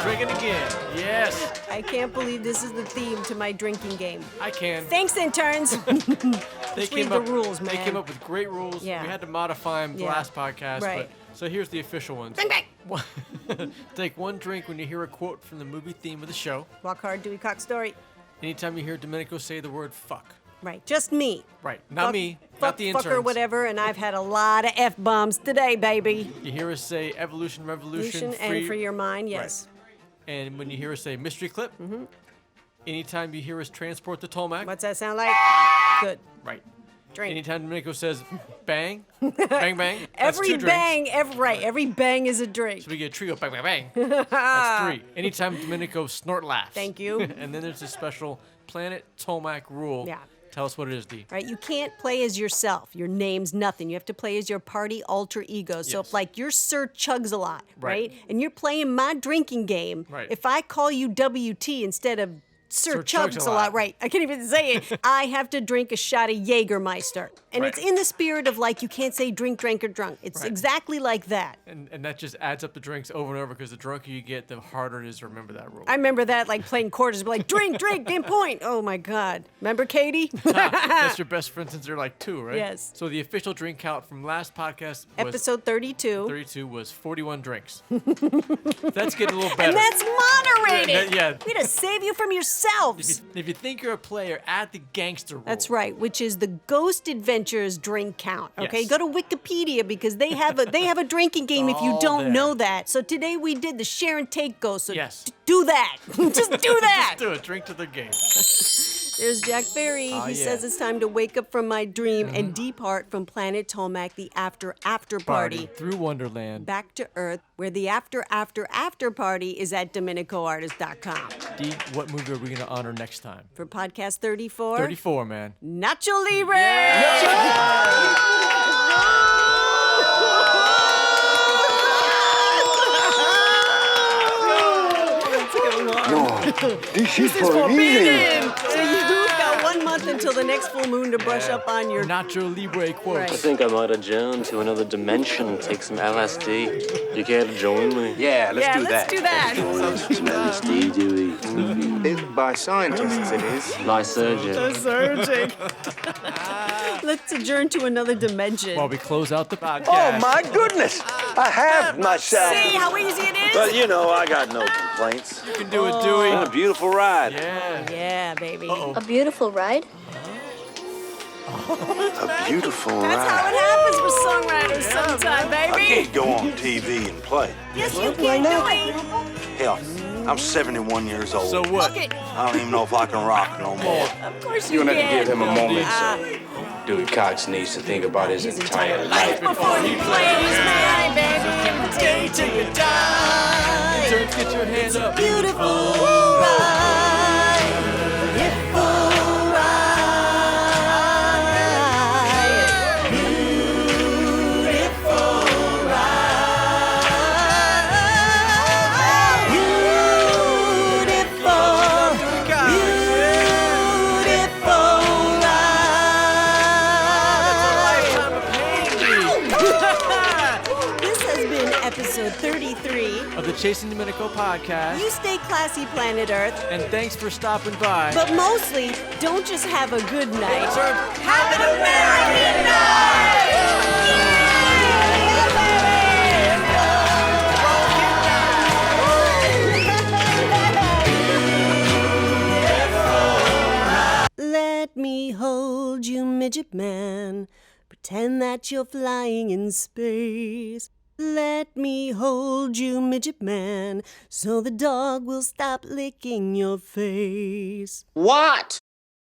Drinking again. Yes. I can't believe this is the theme to my drinking game. I can. Thanks, interns. Just read the rules, man. They came up with great rules. Yeah. We had to modify them the Yeah. last podcast. Right. But, so here's the official ones. Bang, bang. Take one drink when you hear a quote from the movie theme of the show. Walk hard, Dewey Cox story. Anytime you hear Domenico say the word fuck. Right, just me. Right, not Fuck- me, fuck, not the interns. Fucker, whatever, and I've had a lot of F-bombs today, baby. You hear us say evolution, revolution, And for your mind, yes. Right. And when you hear us say mystery clip, anytime you hear us transport the Tolmac. What's that sound like? Good. Right. Drink. Anytime Domenico says bang, bang, bang, that's Every 2 drinks. bang, every bang is a drink. So we get a trio, bang, bang, bang. That's 3. Anytime Domenico snort laughs. Thank you. And then there's a special Planet Tolmac rule. Yeah. Tell us what it is, D. Right, you can't play as yourself. Your name's nothing. You have to play as your party alter ego. So if, like, you're Sir Chugs-a-Lot, right? And you're playing my drinking game, Right. if I call you WT instead of Sir Chugs-a-Lot. Chugs-a-Lot, right, I can't even say it, I have to drink a shot of Jägermeister. And Right. it's in the spirit of, like, you can't say drink, drank, or drunk. It's Right. exactly like that. And that just adds up the drinks over and over because the drunker you get, the harder it is to remember that rule. I remember that, like, playing quarters, but like, drink, game point. Oh, my God. Remember Katie? That's your best friend since they're like 2, right? Yes. So the official drink count from last podcast was Episode 32. 32 was 41 drinks. That's getting a little better. And that's moderated. Yeah. We to save you from yourselves. If you think you're a player, add the gangster rule. That's right, which is the Ghost Adventures drink count. Okay, Yes. go to Wikipedia because they have a drinking game if you all don't there. know that. So today we did the Sharon Tate Ghost. So Yes. do that. Just do that. Just do it. Drink to the game. There's Jack Ferry. Oh, he yeah. says it's time to wake up from my dream and depart from planet Tolmac, the after party. Through Wonderland. Back to Earth, where the after party is at DominicoArtist.com. D, what movie are we going to honor next time? For podcast 34, 34, man. Nacho Libre! No, this is forbidden. So you've got 1 month until the next full moon to brush up on your Nacho Libre quotes. Right. I think I might adjourn to another dimension, take some LSD. You care to join me? Yeah, let's do that. do that. Some LSD, Dewey. By scientists, it is. Lysergic. Surging. Let's adjourn to another dimension. While we close out the podcast. Oh, my goodness. I have myself. See how easy it is? But, I got no complaints. You can do it, Dewey. Been a beautiful ride. Yeah. Yeah, baby. A beautiful ride? A beautiful That's ride. how it happens for songwriters sometime, I baby. can't go on TV and play. Yes, you can, Dewey. Hell, I'm 71 years old. So what? Okay. I don't even know if I can rock no more. Of course You're you gonna can. have to give him a moment, so Dewey Cox needs to think about his entire life Before he plays my baby in the day till you die. Turns, get your hands up. Beautiful ride. Beautiful ride. Beautiful ride. Beautiful. This has been episode 33 Of the Chasing Domenico podcast. You stay classy, planet Earth. And thanks for stopping by. But mostly, don't just have a good night. Have an American night! Let me hold you, midget man. Pretend that you're flying in space. Let me hold you, midget man, so the dog will stop licking your face. What?